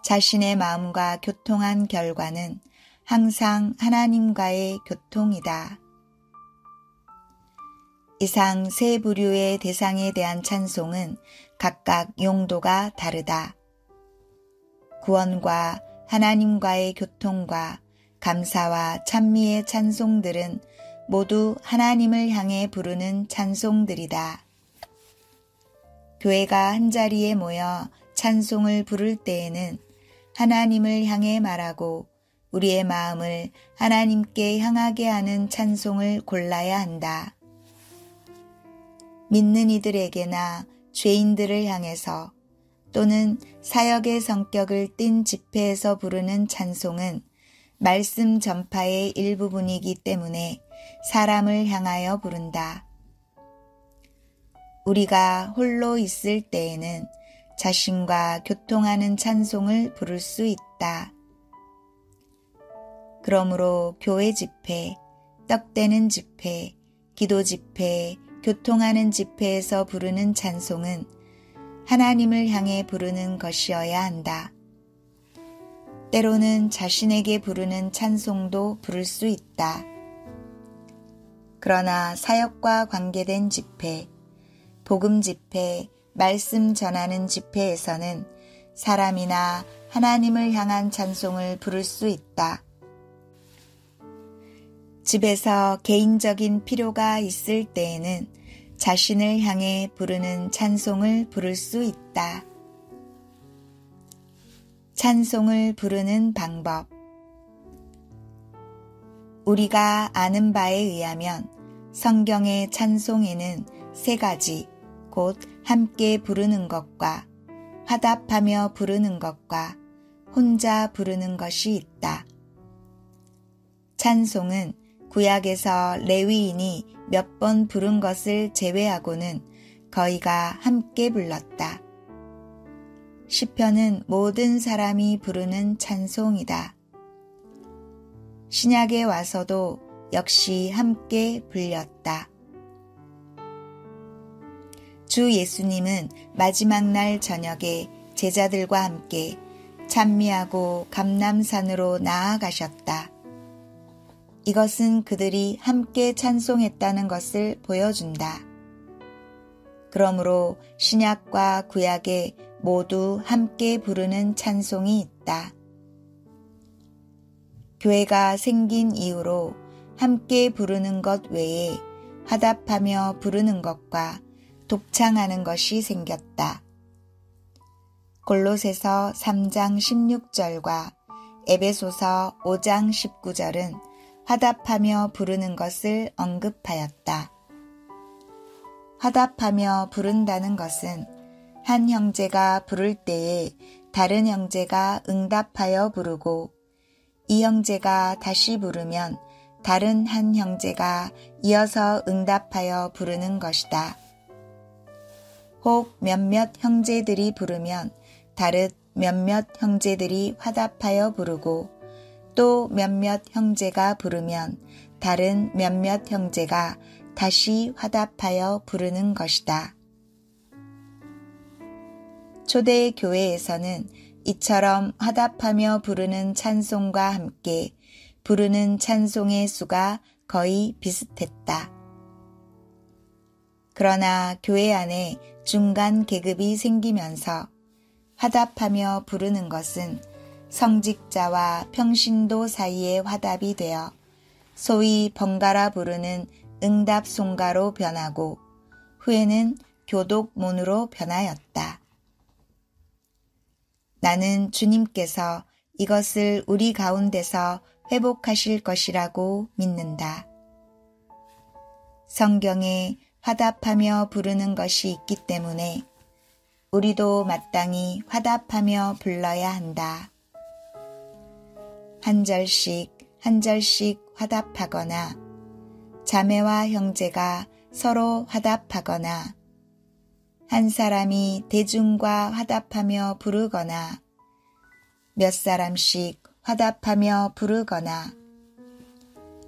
자신의 마음과 교통한 결과는 항상 하나님과의 교통이다. 이상 세 부류의 대상에 대한 찬송은 각각 용도가 다르다. 구원과 하나님과의 교통과 감사와 찬미의 찬송들은 모두 하나님을 향해 부르는 찬송들이다. 교회가 한자리에 모여 찬송을 부를 때에는 하나님을 향해 말하고 우리의 마음을 하나님께 향하게 하는 찬송을 골라야 한다. 믿는 이들에게나 죄인들을 향해서 또는 사역의 성격을 띤 집회에서 부르는 찬송은 말씀 전파의 일부분이기 때문에 사람을 향하여 부른다. 우리가 홀로 있을 때에는 자신과 교통하는 찬송을 부를 수 있다. 그러므로 교회 집회, 떡되는 집회, 기도 집회, 교통하는 집회에서 부르는 찬송은 하나님을 향해 부르는 것이어야 한다. 때로는 자신에게 부르는 찬송도 부를 수 있다. 그러나 사역과 관계된 집회, 복음 집회, 말씀 전하는 집회에서는 사람이나 하나님을 향한 찬송을 부를 수 있다. 집에서 개인적인 필요가 있을 때에는 자신을 향해 부르는 찬송을 부를 수 있다. 찬송을 부르는 방법. 우리가 아는 바에 의하면 성경의 찬송에는 3가지, 곧 함께 부르는 것과 화답하며 부르는 것과 혼자 부르는 것이 있다. 찬송은 구약에서 레위인이 몇 번 부른 것을 제외하고는 거의가 함께 불렀다. 시편은 모든 사람이 부르는 찬송이다. 신약에 와서도 역시 함께 불렸다. 주 예수님은 마지막 날 저녁에 제자들과 함께 찬미하고 감람산으로 나아가셨다. 이것은 그들이 함께 찬송했다는 것을 보여준다. 그러므로 신약과 구약에 모두 함께 부르는 찬송이 있다. 교회가 생긴 이후로 함께 부르는 것 외에 화답하며 부르는 것과 독창하는 것이 생겼다. 골로새서 3장 16절과 에베소서 5장 19절은 화답하며 부르는 것을 언급하였다. 화답하며 부른다는 것은 한 형제가 부를 때에 다른 형제가 응답하여 부르고 이 형제가 다시 부르면 다른 한 형제가 이어서 응답하여 부르는 것이다. 혹 몇몇 형제들이 부르면 다른 몇몇 형제들이 화답하여 부르고 또 몇몇 형제가 부르면 다른 몇몇 형제가 다시 화답하여 부르는 것이다. 초대 교회에서는 이처럼 화답하며 부르는 찬송과 함께 부르는 찬송의 수가 거의 비슷했다. 그러나 교회 안에 중간 계급이 생기면서 화답하며 부르는 것은 성직자와 평신도 사이의 화답이 되어 소위 번갈아 부르는 응답송가로 변하고 후에는 교독문으로 변하였다. 나는 주님께서 이것을 우리 가운데서 회복하실 것이라고 믿는다. 성경에 화답하며 부르는 것이 있기 때문에 우리도 마땅히 화답하며 불러야 한다. 한 절씩 한 절씩 화답하거나 자매와 형제가 서로 화답하거나 한 사람이 대중과 화답하며 부르거나 몇 사람씩 화답하며 부르거나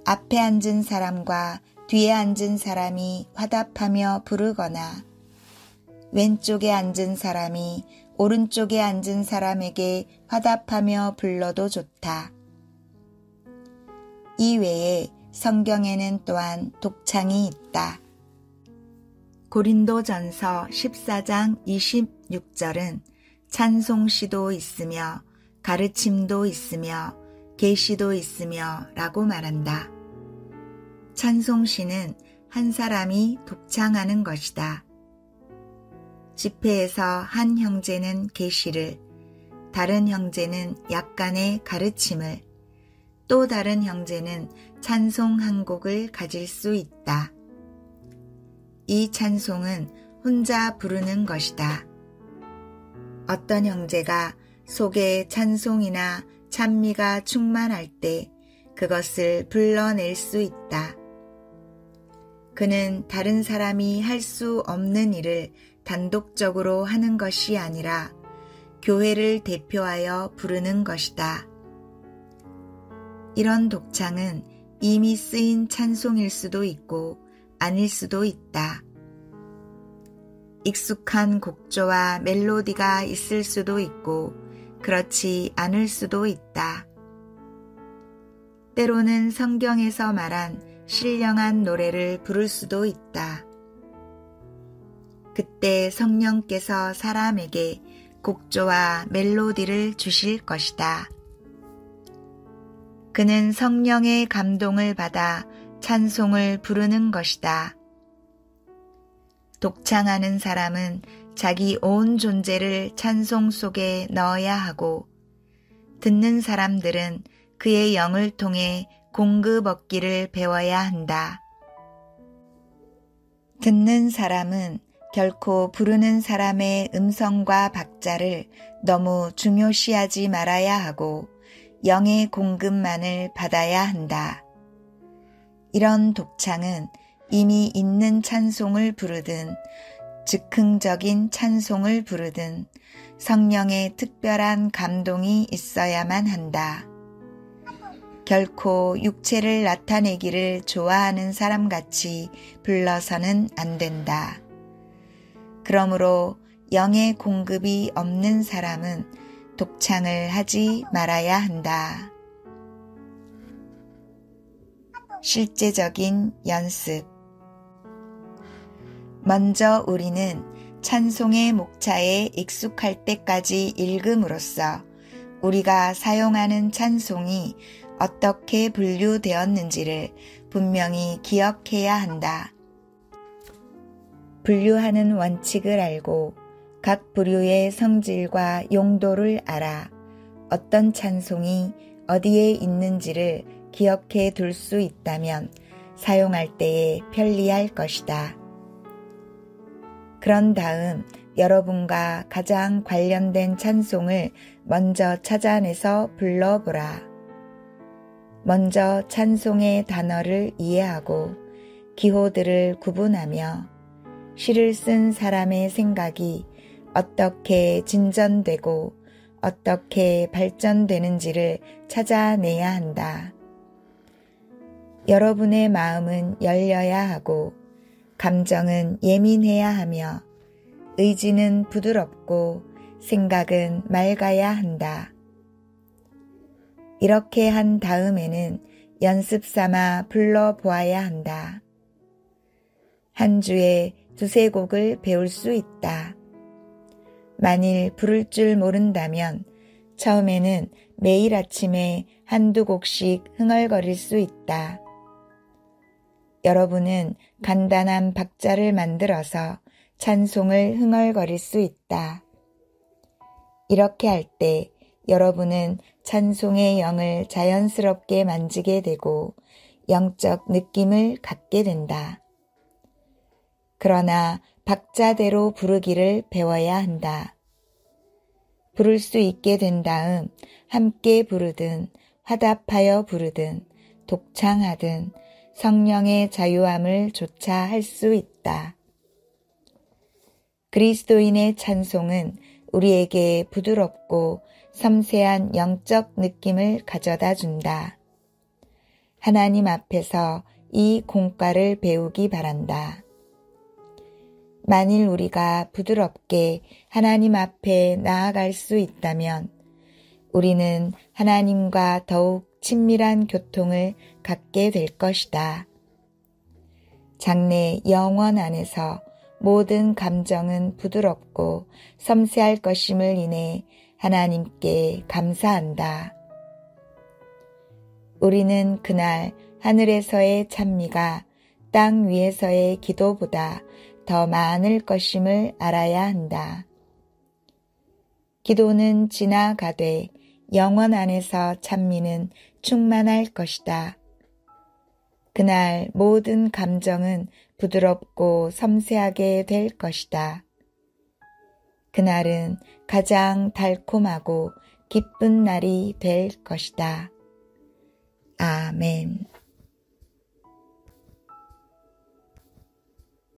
앞에 앉은 사람과 뒤에 앉은 사람이 화답하며 부르거나 왼쪽에 앉은 사람이 오른쪽에 앉은 사람에게 화답하며 불러도 좋다. 이 외에 성경에는 또한 독창이 있다. 고린도전서 14장 26절은 찬송시도 있으며 가르침도 있으며 계시도 있으며 라고 말한다. 찬송시는 한 사람이 독창하는 것이다. 집회에서 한 형제는 계시를, 다른 형제는 약간의 가르침을, 또 다른 형제는 찬송 한 곡을 가질 수 있다. 이 찬송은 혼자 부르는 것이다. 어떤 형제가 속에 찬송이나 찬미가 충만할 때 그것을 불러낼 수 있다. 그는 다른 사람이 할 수 없는 일을 단독적으로 하는 것이 아니라 교회를 대표하여 부르는 것이다. 이런 독창은 이미 쓰인 찬송일 수도 있고 아닐 수도 있다. 익숙한 곡조와 멜로디가 있을 수도 있고 그렇지 않을 수도 있다. 때로는 성경에서 말한 신령한 노래를 부를 수도 있다. 그때 성령께서 사람에게 곡조와 멜로디를 주실 것이다. 그는 성령의 감동을 받아 찬송을 부르는 것이다. 독창하는 사람은 자기 온 존재를 찬송 속에 넣어야 하고 듣는 사람들은 그의 영을 통해 공급 얻기를 배워야 한다. 듣는 사람은 결코 부르는 사람의 음성과 박자를 너무 중요시하지 말아야 하고 영의 공급만을 받아야 한다. 이런 독창은 이미 있는 찬송을 부르든 즉흥적인 찬송을 부르든 성령의 특별한 감동이 있어야만 한다. 결코 육체를 나타내기를 좋아하는 사람같이 불러서는 안 된다. 그러므로 영의 공급이 없는 사람은 독창을 하지 말아야 한다. 실제적인 연습. 먼저 우리는 찬송의 목차에 익숙할 때까지 읽음으로써 우리가 사용하는 찬송이 어떻게 분류되었는지를 분명히 기억해야 한다. 분류하는 원칙을 알고 각 부류의 성질과 용도를 알아 어떤 찬송이 어디에 있는지를 기억해 둘 수 있다면 사용할 때에 편리할 것이다. 그런 다음 여러분과 가장 관련된 찬송을 먼저 찾아내서 불러보라. 먼저 찬송의 단어를 이해하고 기호들을 구분하며 시를 쓴 사람의 생각이 어떻게 진전되고 어떻게 발전되는지를 찾아내야 한다. 여러분의 마음은 열려야 하고 감정은 예민해야 하며 의지는 부드럽고 생각은 맑아야 한다. 이렇게 한 다음에는 연습 삼아 불러보아야 한다. 한 주에 2-3곡을 배울 수 있다. 만일 부를 줄 모른다면 처음에는 매일 아침에 1-2곡씩 흥얼거릴 수 있다. 여러분은 간단한 박자를 만들어서 찬송을 흥얼거릴 수 있다. 이렇게 할 때 여러분은 찬송의 영을 자연스럽게 만지게 되고 영적 느낌을 갖게 된다. 그러나 박자대로 부르기를 배워야 한다. 부를 수 있게 된 다음 함께 부르든 화답하여 부르든 독창하든 성령의 자유함을 조차 할 수 있다. 그리스도인의 찬송은 우리에게 부드럽고 섬세한 영적 느낌을 가져다 준다. 하나님 앞에서 이 공과를 배우기 바란다. 만일 우리가 부드럽게 하나님 앞에 나아갈 수 있다면 우리는 하나님과 더욱 친밀한 교통을 갖게 될 것이다. 장래 영원 안에서 모든 감정은 부드럽고 섬세할 것임을 인해 하나님께 감사한다. 우리는 그날 하늘에서의 찬미가 땅 위에서의 기도보다 더 많을 것임을 알아야 한다. 기도는 지나가되 영원 안에서 찬미는 충만할 것이다. 그날 모든 감정은 부드럽고 섬세하게 될 것이다. 그날은 가장 달콤하고 기쁜 날이 될 것이다. 아멘.